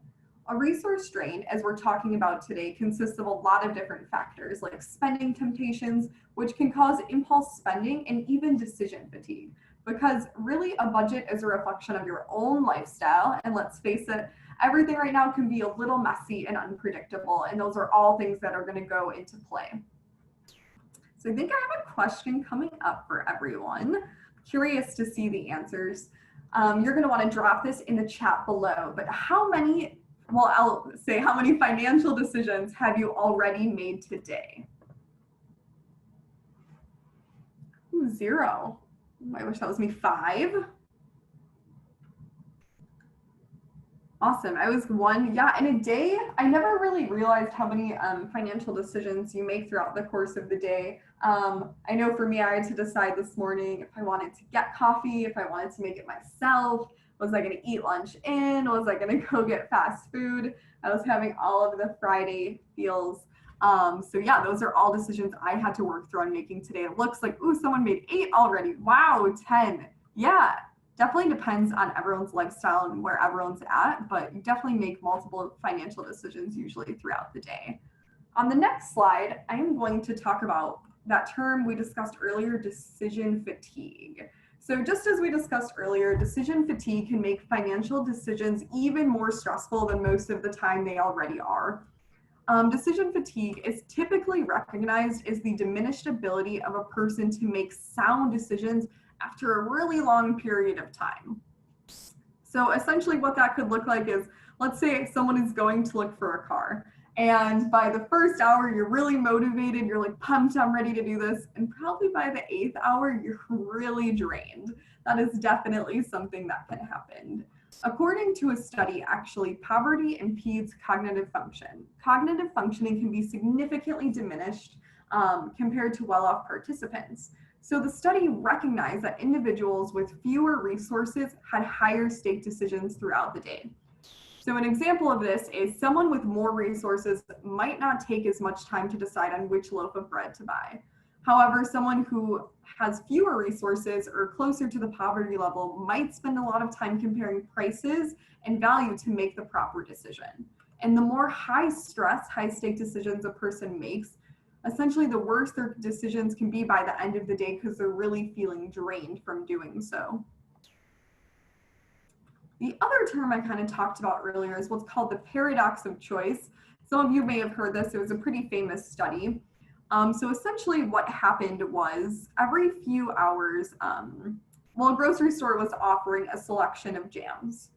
A resource drain, as we're talking about today, consists of a lot of different factors like spending temptations, which can cause impulse spending and even decision fatigue. Because really a budget is a reflection of your own lifestyle. And let's face it, everything right now can be a little messy and unpredictable. And those are all things that are going to go into play. So I think I have a question coming up for everyone. Curious to see the answers. You're going to want to drop this in the chat below, but how many financial decisions have you already made today? 0. I wish that was me. 5. Awesome. I was 1. Yeah, in a day, I never really realized how many financial decisions you make throughout the course of the day. I know for me, I had to decide this morning if I wanted to get coffee, if I wanted to make it myself. Was I going to eat lunch in? Was I going to go get fast food? I was having all of the Friday feels. So yeah, those are all decisions I had to work through on making today. It looks like, ooh, someone made 8 already. Wow, 10. Yeah, definitely depends on everyone's lifestyle and where everyone's at, but you definitely make multiple financial decisions usually throughout the day. On the next slide, I am going to talk about that term we discussed earlier, decision fatigue. So just as we discussed earlier, decision fatigue can make financial decisions even more stressful than most of the time they already are. Decision fatigue is typically recognized as the diminished ability of a person to make sound decisions after a really long period of time. So essentially what that could look like is, let's say someone is going to look for a car, and by the first hour, you're really motivated, you're like pumped, I'm ready to do this. And probably by the 8th hour, you're really drained. That is definitely something that can happen. According to a study, actually, poverty impedes cognitive function. Cognitive functioning can be significantly diminished compared to well-off participants. So the study recognized that individuals with fewer resources had higher stake decisions throughout the day. So an example of this is someone with more resources might not take as much time to decide on which loaf of bread to buy. However, someone who has fewer resources or closer to the poverty level might spend a lot of time comparing prices and value to make the proper decision. And the more high stress, high stake decisions a person makes, essentially the worse their decisions can be by the end of the day because they're really feeling drained from doing so. The other term I kind of talked about earlier is what's called the paradox of choice. Some of you may have heard this. It was a pretty famous study. So essentially what happened was every few hours, a grocery store was offering a selection of jams.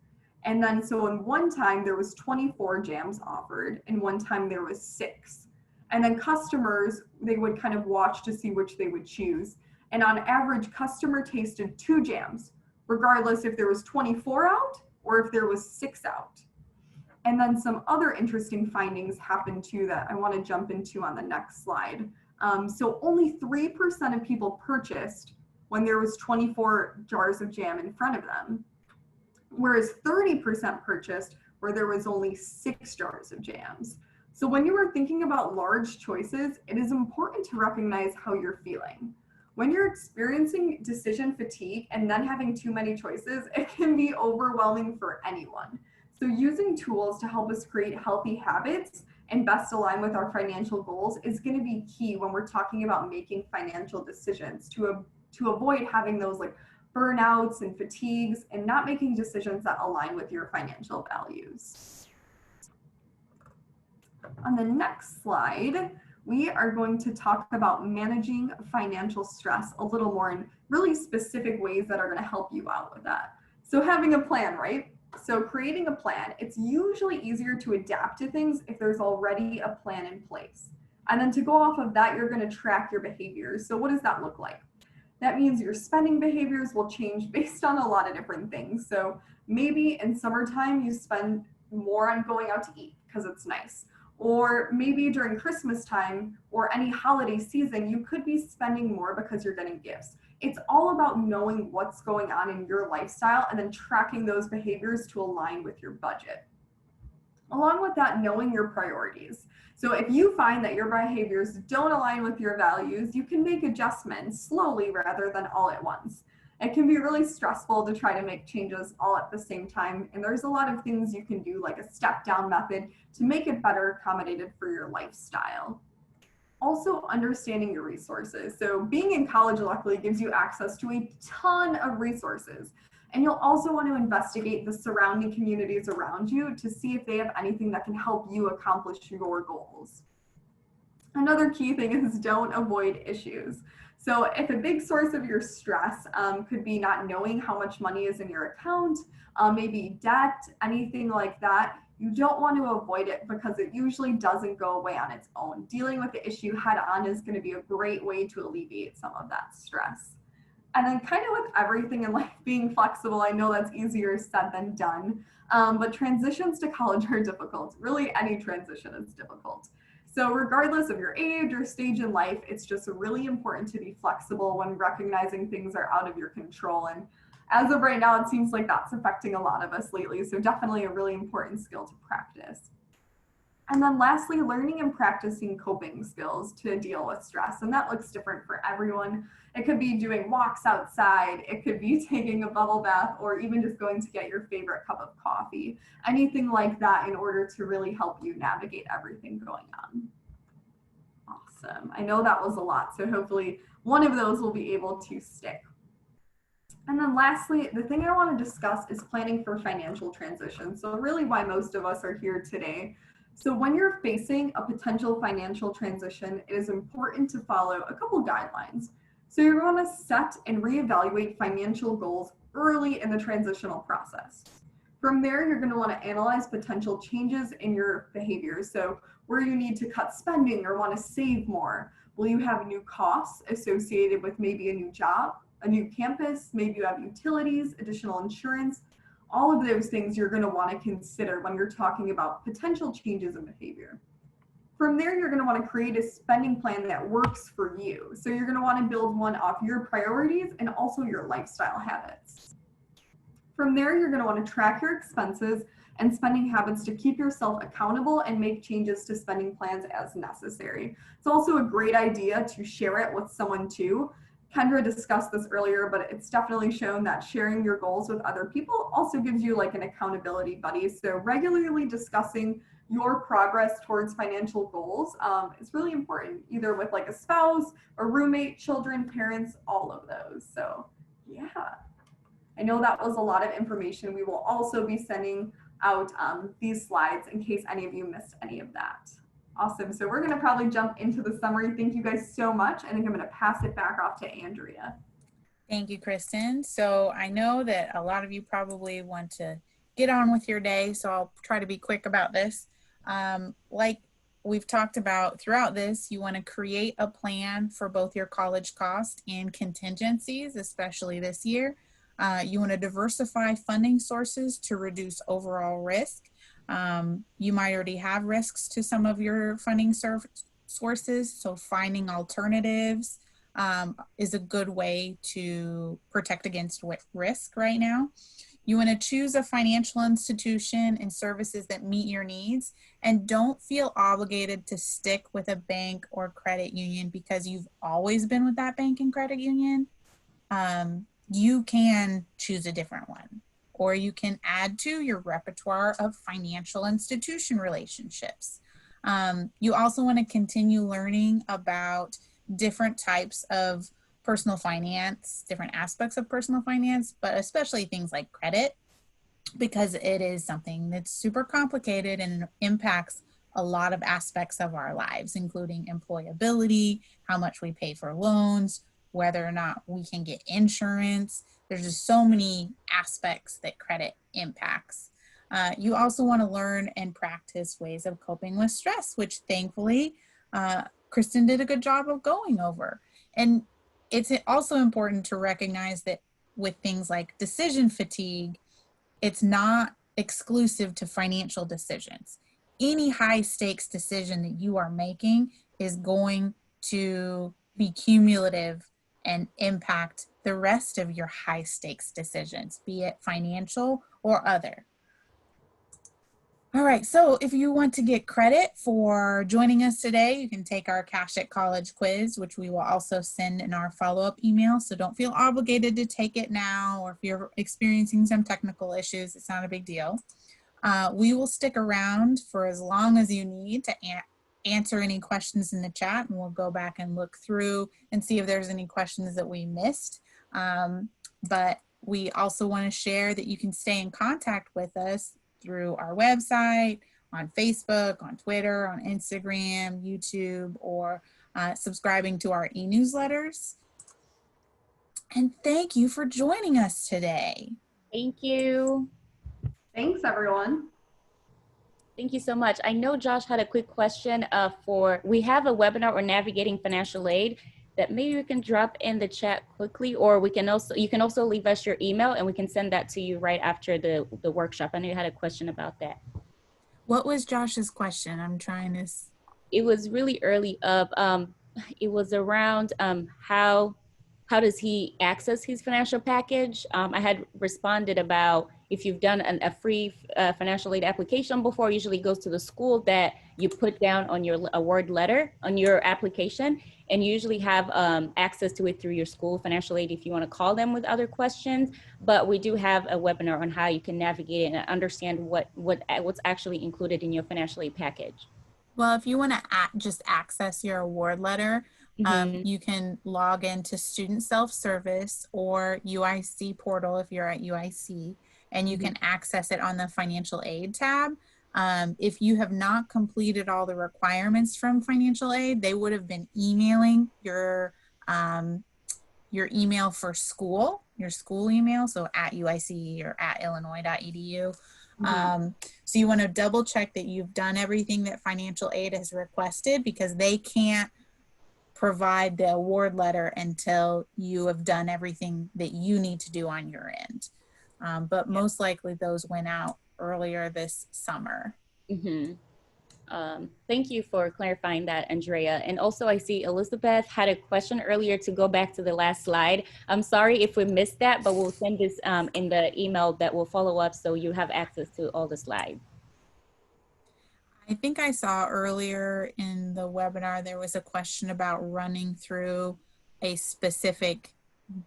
And then so in one time there was 24 jams offered, and one time there was 6. And then customers, they would kind of watch to see which they would choose. And on average, customer tasted 2 jams, regardless if there was 24 out or if there was 6 out. And then some other interesting findings happened too that I want to jump into on the next slide. So only 3% of people purchased when there was 24 jars of jam in front of them, whereas 30% purchased where there was only 6 jars of jams. So when you are thinking about large choices, it is important to recognize how you're feeling. When you're experiencing decision fatigue and then having too many choices, it can be overwhelming for anyone. So using tools to help us create healthy habits and best align with our financial goals is going to be key when we're talking about making financial decisions to avoid having those like burnouts and fatigues and not making decisions that align with your financial values. On the next slide, we are going to talk about managing financial stress a little more in really specific ways that are going to help you out with that. So having a plan, right? So creating a plan, it's usually easier to adapt to things if there's already a plan in place. And then to go off of that, you're going to track your behaviors. So what does that look like? That means your spending behaviors will change based on a lot of different things. So maybe in summertime, you spend more on going out to eat because it's nice. Or maybe during Christmas time or any holiday season, you could be spending more because you're getting gifts. It's all about knowing what's going on in your lifestyle and then tracking those behaviors to align with your budget. Along with that, knowing your priorities. So if you find that your behaviors don't align with your values, you can make adjustments slowly rather than all at once. It can be really stressful to try to make changes all at the same time. And there's a lot of things you can do, like a step-down method, to make it better accommodated for your lifestyle. Also, understanding your resources. So being in college luckily gives you access to a ton of resources. And you'll also want to investigate the surrounding communities around you to see if they have anything that can help you accomplish your goals. Another key thing is don't avoid issues. So if a big source of your stress could be not knowing how much money is in your account, maybe debt, anything like that, you don't want to avoid it because it usually doesn't go away on its own. Dealing with the issue head on is going to be a great way to alleviate some of that stress. And then kind of with everything in life being flexible, I know that's easier said than done, but transitions to college are difficult. Really, any transition is difficult. So regardless of your age or stage in life, it's just really important to be flexible when recognizing things are out of your control. And as of right now, it seems like that's affecting a lot of us lately. So definitely a really important skill to practice. And then lastly, learning and practicing coping skills to deal with stress. And that looks different for everyone. It could be doing walks outside. It could be taking a bubble bath, or even just going to get your favorite cup of coffee. Anything like that in order to really help you navigate everything going on. Awesome. I know that was a lot, so hopefully one of those will be able to stick. And then lastly, the thing I want to discuss is planning for financial transition. So really why most of us are here today. So when you're facing a potential financial transition, it is important to follow a couple guidelines. So you're going to set and reevaluate financial goals early in the transitional process. From there, you're going to want to analyze potential changes in your behavior. So where you need to cut spending or want to save more. Will you have new costs associated with maybe a new job, a new campus? Maybe you have utilities, additional insurance. All of those things you're going to want to consider when you're talking about potential changes in behavior. From there, you're going to want to create a spending plan that works for you. So you're going to want to build one off your priorities and also your lifestyle habits. From there, you're going to want to track your expenses and spending habits to keep yourself accountable and make changes to spending plans as necessary. It's also a great idea to share it with someone too. Kendra discussed this earlier, but it's definitely shown that sharing your goals with other people also gives you like an accountability buddy. So regularly discussing your progress towards financial goals is really important, either with like a spouse, a roommate, children, parents, all of those. So yeah. I know that was a lot of information. We will also be sending out these slides in case any of you missed any of that. Awesome. So we're going to probably jump into the summary. Thank you guys so much. I think I'm going to pass it back off to Andrea. Thank you, Kristen. So I know that a lot of you probably want to get on with your day, so I'll try to be quick about this. Like we've talked about throughout this, you want to create a plan for both your college cost and contingencies, especially this year. You want to diversify funding sources to reduce overall risk. You might already have risks to some of your funding sources, so finding alternatives is a good way to protect against risk right now. You want to choose a financial institution and services that meet your needs, and don't feel obligated to stick with a bank or credit union because you've always been with that bank and credit union. You can choose a different one, or you can add to your repertoire of financial institution relationships. You also want to continue learning about different types of personal finance, different aspects of personal finance, but especially things like credit, because it is something that's super complicated and impacts a lot of aspects of our lives, including employability, how much we pay for loans, whether or not we can get insurance. There's just so many aspects that credit impacts. You also want to learn and practice ways of coping with stress, which thankfully Kristen did a good job of going over. And it's also important to recognize that with things like decision fatigue, it's not exclusive to financial decisions. Any high stakes decision that you are making is going to be cumulative and impact the rest of your high stakes decisions, be it financial or other. All right, so if you want to get credit for joining us today, you can take our Cash at College quiz, which we will also send in our follow-up email. So don't feel obligated to take it now, or if you're experiencing some technical issues, it's not a big deal. We will stick around for as long as you need to answer any questions in the chat, and we'll go back and look through and see if there's any questions that we missed. But we also want to share that you can stay in contact with us through our website, on Facebook, on Twitter, on Instagram, YouTube, or subscribing to our e-newsletters. And thank you for joining us today. Thank you. Thanks, everyone. Thank you so much. I know Josh had a quick question we have a webinar on navigating financial aid that maybe we can drop in the chat quickly, or you can also leave us your email and we can send that to you right after the workshop. I know you had a question about that. What was Josh's question? I'm trying to... It was really early up. It was around how does he access his financial package? I had responded about if you've done a free financial aid application before, usually goes to the school that you put down on your award letter on your application, and you usually have access to it through your school financial aid if you want to call them with other questions. But we do have a webinar on how you can navigate it and understand what's actually included in your financial aid package. Well, if you want to just access your award letter, Mm-hmm. you can log into Student Self-Service or UIC portal if you're at UIC, and you Mm-hmm. can access it on the Financial Aid tab. If you have not completed all the requirements from financial aid, they would have been emailing your email for school, your school email, so at UIC or at illinois.edu. Mm-hmm. So you want to double check that you've done everything that financial aid has requested, because they can't provide the award letter until you have done everything that you need to do on your end. But most likely those went out earlier this summer. Mm-hmm. Thank you for clarifying that, Andrea. And also I see Elizabeth had a question earlier to go back to the last slide. I'm sorry if we missed that, but we'll send this in the email that will follow up so you have access to all the slides. I think I saw earlier in the webinar, there was a question about running through a specific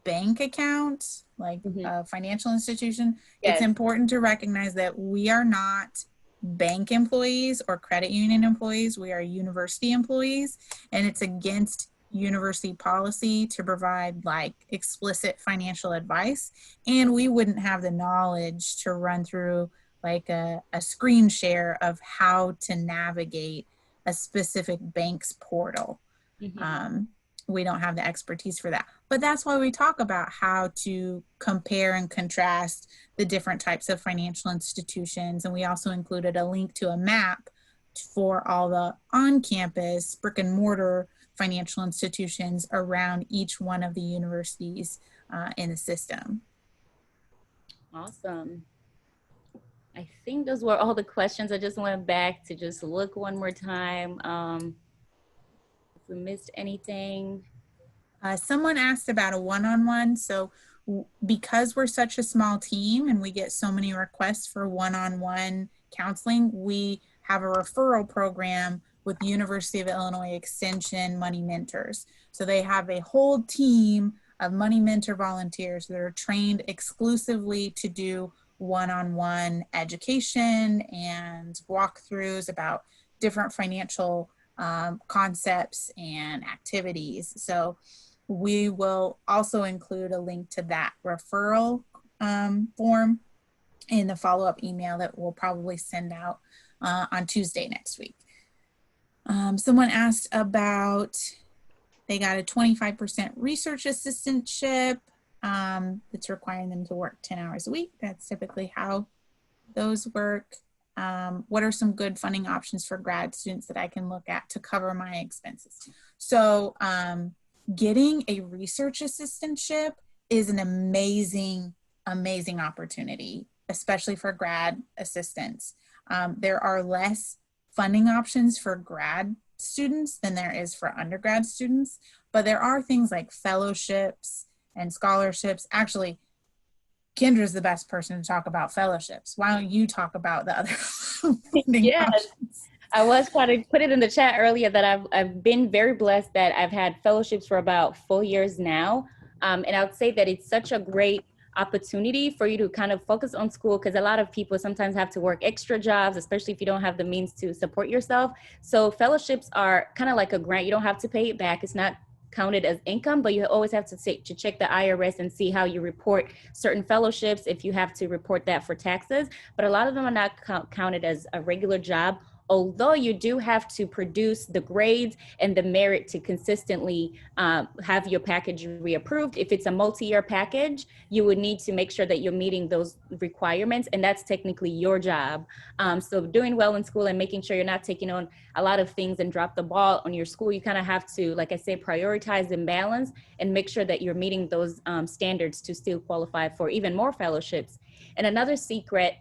bank account, like Mm-hmm. a financial institution. It's Yes. important to recognize that we are not bank employees or credit union employees. We are university employees, and it's against university policy to provide like explicit financial advice. And we wouldn't have the knowledge to run through like a screen share of how to navigate a specific bank's portal. Mm-hmm. We don't have the expertise for that. But that's why we talk about how to compare and contrast the different types of financial institutions. And we also included a link to a map for all the on-campus brick and mortar financial institutions around each one of the universities in the system. Awesome. I think those were all the questions. I just went back to just look one more time. If we missed anything. Someone asked about a one-on-one. So because we're such a small team and we get so many requests for one-on-one counseling, we have a referral program with the University of Illinois Extension Money Mentors. So they have a whole team of Money Mentor volunteers that are trained exclusively to do one-on-one education and walkthroughs about different financial concepts and activities. So we will also include a link to that referral form in the follow-up email that we'll probably send out on Tuesday next week. Someone asked about, they got a 25% research assistantship that's requiring them to work 10 hours a week. That's typically how those work. What are some good funding options for grad students that I can look at to cover my expenses? So getting a research assistantship is an amazing, amazing opportunity, especially for grad assistants. There are less funding options for grad students than there is for undergrad students, but there are things like fellowships and scholarships. Actually, Kendra's the best person to talk about fellowships. Why don't you talk about the other funding Yes. options? I was trying to put it in the chat earlier that I've been very blessed that I've had fellowships for about 4 years now. And I would say that it's such a great opportunity for you to kind of focus on school, because a lot of people sometimes have to work extra jobs, especially if you don't have the means to support yourself. So fellowships are kind of like a grant. You don't have to pay it back. It's not counted as income, but you always have to check the IRS and see how you report certain fellowships, if you have to report that for taxes. But a lot of them are not counted as a regular job, although you do have to produce the grades and the merit to consistently have your package reapproved. If it's a multi-year package, you would need to make sure that you're meeting those requirements, and that's technically your job. So doing well in school and making sure you're not taking on a lot of things and drop the ball on your school, you kind of have to, like I say, prioritize and balance and make sure that you're meeting those standards to still qualify for even more fellowships. And another secret,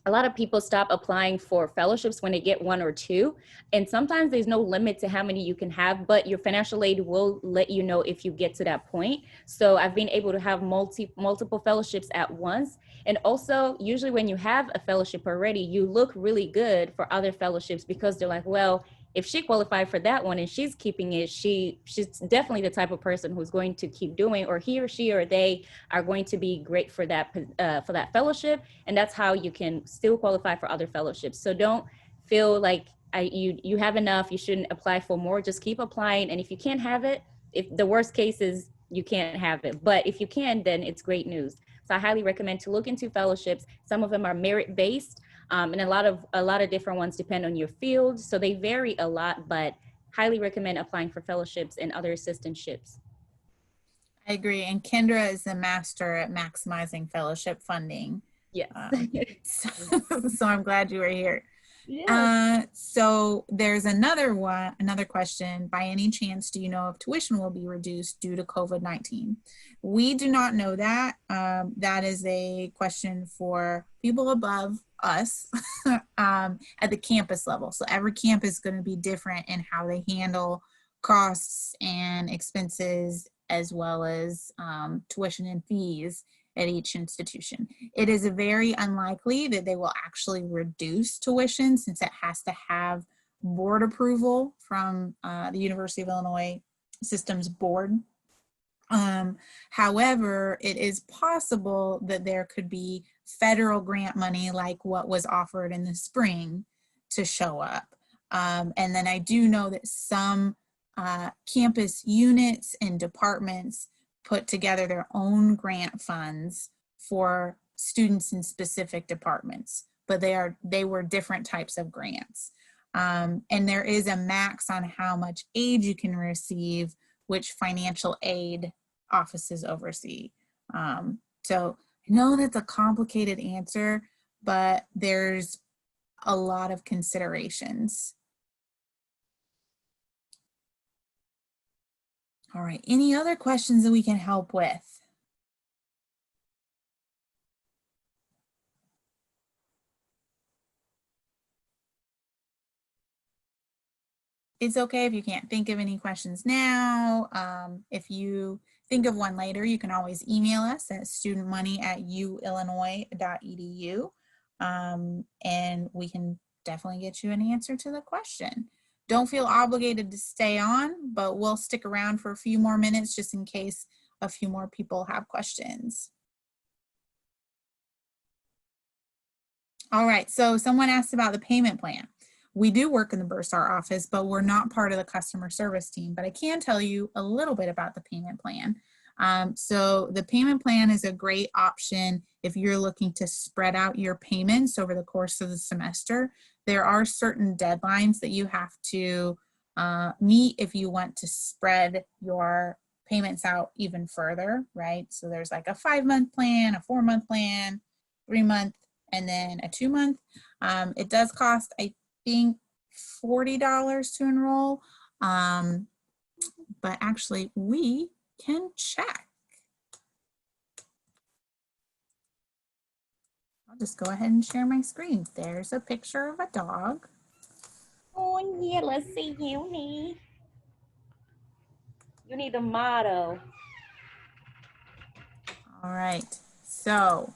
a lot of people stop applying for fellowships when they get one or two. And sometimes there's no limit to how many you can have, but your financial aid will let you know if you get to that point. So I've been able to have multiple fellowships at once. And also, usually when you have a fellowship already, you look really good for other fellowships, because they're like, well, if she qualified for that one and she's keeping it, she's definitely the type of person who's going to keep doing, or he or she or they are going to be great for that fellowship. And that's how you can still qualify for other fellowships. So don't feel like you have enough, you shouldn't apply for more, just keep applying. And if you can't have it, if the worst case is you can't have it, but if you can, then it's great news. So I highly recommend to look into fellowships. Some of them are merit based, and a lot of different ones depend on your field, so they vary a lot, but highly recommend applying for fellowships and other assistantships. I agree. And Kendra is the master at maximizing fellowship funding. Yes. So I'm glad you were here. Yes. So there's another question. By any chance, do you know if tuition will be reduced due to COVID-19? We do not know that. That is a question for people above us at the campus level. So every campus is going to be different in how they handle costs and expenses, as well as tuition and fees at each institution. It is very unlikely that they will actually reduce tuition, since it has to have board approval from the University of Illinois Systems Board. However, it is possible that there could be federal grant money like what was offered in the spring to show up. And then I do know that some campus units and departments put together their own grant funds for students in specific departments, but they were different types of grants. And there is a max on how much aid you can receive, which financial aid offices oversee. So I know that's a complicated answer, but there's a lot of considerations. All right, any other questions that we can help with? It's okay if you can't think of any questions now. If you think of one later, you can always email us at studentmoney@uillinois.edu, and we can definitely get you an answer to the question. Don't feel obligated to stay on, but we'll stick around for a few more minutes just in case a few more people have questions. All right, so someone asked about the payment plan. We do work in the Bursar office, but we're not part of the customer service team. But I can tell you a little bit about the payment plan. So the payment plan is a great option if you're looking to spread out your payments over the course of the semester. There are certain deadlines that you have to meet if you want to spread your payments out even further, right? So there's like a 5-month plan, a 4-month plan, 3-month, and then a 2-month. It does cost, I think, $40 to enroll, but actually we can check. I'll just go ahead and share my screen. There's a picture of a dog. Oh yeah, let's see, Uni. You need the motto. All right, so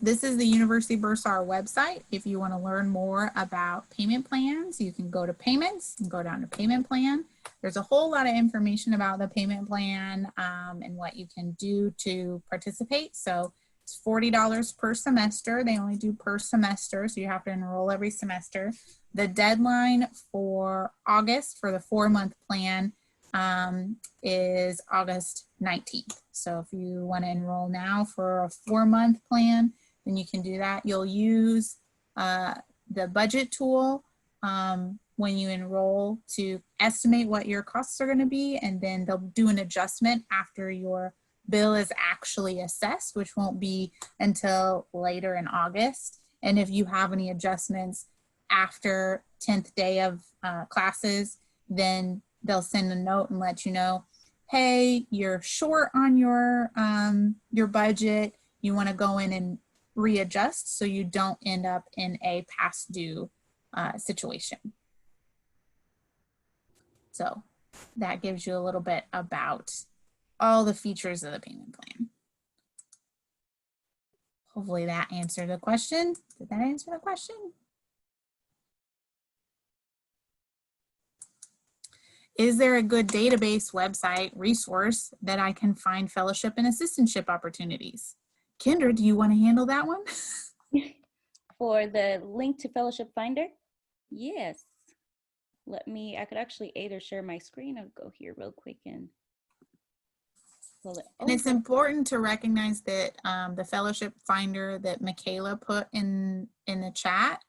this is the University Bursar website. If you want to learn more about payment plans, you can go to payments and go down to payment plan. There's a whole lot of information about the payment plan and what you can do to participate. So it's $40 per semester. They only do per semester, so you have to enroll every semester. The deadline for August for the 4-month plan is August 19th. So if you want to enroll now for a 4-month plan, then you can do that. You'll use the budget tool when you enroll to estimate what your costs are going to be, and then they'll do an adjustment after your bill is actually assessed, which won't be until later in August. And if you have any adjustments after 10th day of classes, then they'll send a note and let you know, hey, you're short on your budget. You want to go in and readjust so you don't end up in a past due situation. So that gives you a little bit about all the features of the payment plan. Hopefully that answered the question. Did that answer the question? Is there a good database, website, resource that I can find fellowship and assistantship opportunities? Kendra, do you want to handle that one? For the link to Fellowship Finder? Yes. I could actually either share my screen or go here real quick and pull it And it's over. important to recognize that the fellowship finder that Michaela put in the chat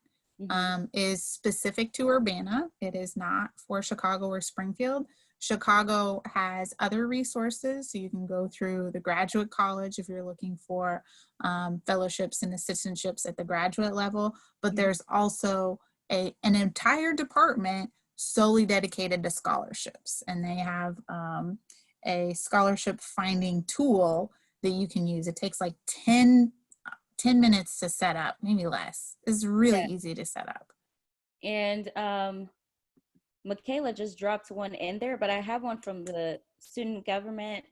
is specific to Urbana. It is not for Chicago or Springfield. Chicago has other resources, so you can go through the graduate college if you're looking for fellowships and assistantships at the graduate level, but there's also an entire department solely dedicated to scholarships, and they have a scholarship finding tool that you can use. It takes like 10 minutes to set up, maybe less. It's really easy to set up. And Michaela just dropped one in there, but I have one from the student government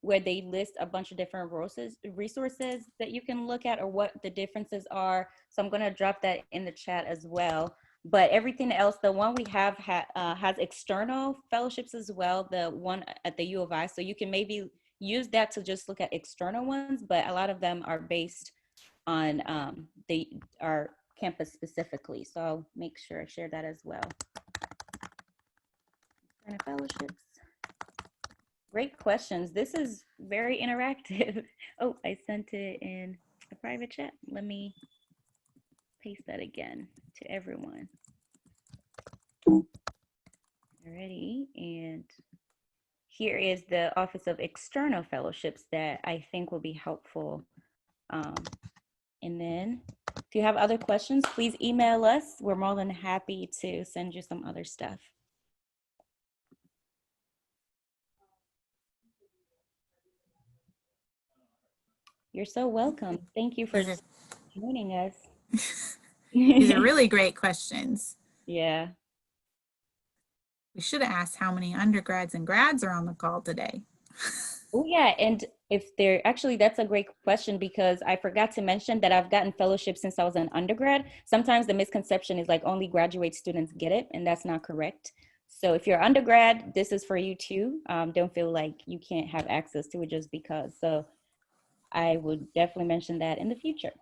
where they list a bunch of different resources that you can look at or what the differences are. So I'm going to drop that in the chat as well. But everything else, the one we have has external fellowships as well, the one at the U of I. So you can maybe use that to just look at external ones, but a lot of them are based on our campus specifically. So I'll make sure I share that as well. External fellowships. Great questions. This is very interactive. Oh, I sent it in a private chat. Let me paste that again to everyone. Alrighty, and here is the Office of External Fellowships that I think will be helpful. And then if you have other questions, please email us. We're more than happy to send you some other stuff. You're so welcome. Thank you for joining us. These are really great questions. Yeah. We should have asked how many undergrads and grads are on the call today. Oh yeah, and if they're actually, that's a great question because I forgot to mention that I've gotten fellowships since I was an undergrad. Sometimes the misconception is like only graduate students get it, and that's not correct. So if you're undergrad, this is for you too. Don't feel like you can't have access to it just because. So I would definitely mention that in the future.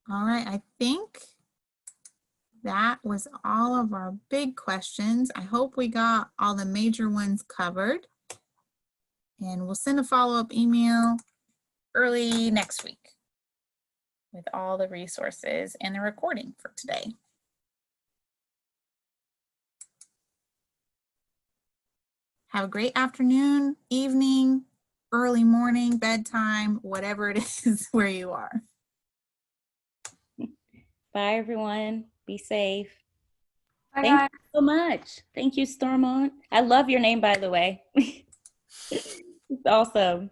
All right, I think that was all of our big questions. I hope we got all the major ones covered. And we'll send a follow-up email early next week with all the resources and the recording for today. Have a great afternoon, evening, early morning, bedtime, whatever it is where you are. Bye everyone. Be safe. Bye, Thank guys. you so much. Thank you, Stormont. I love your name, by the way. It's awesome.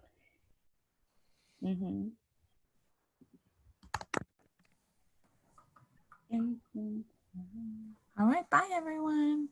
All right, bye everyone.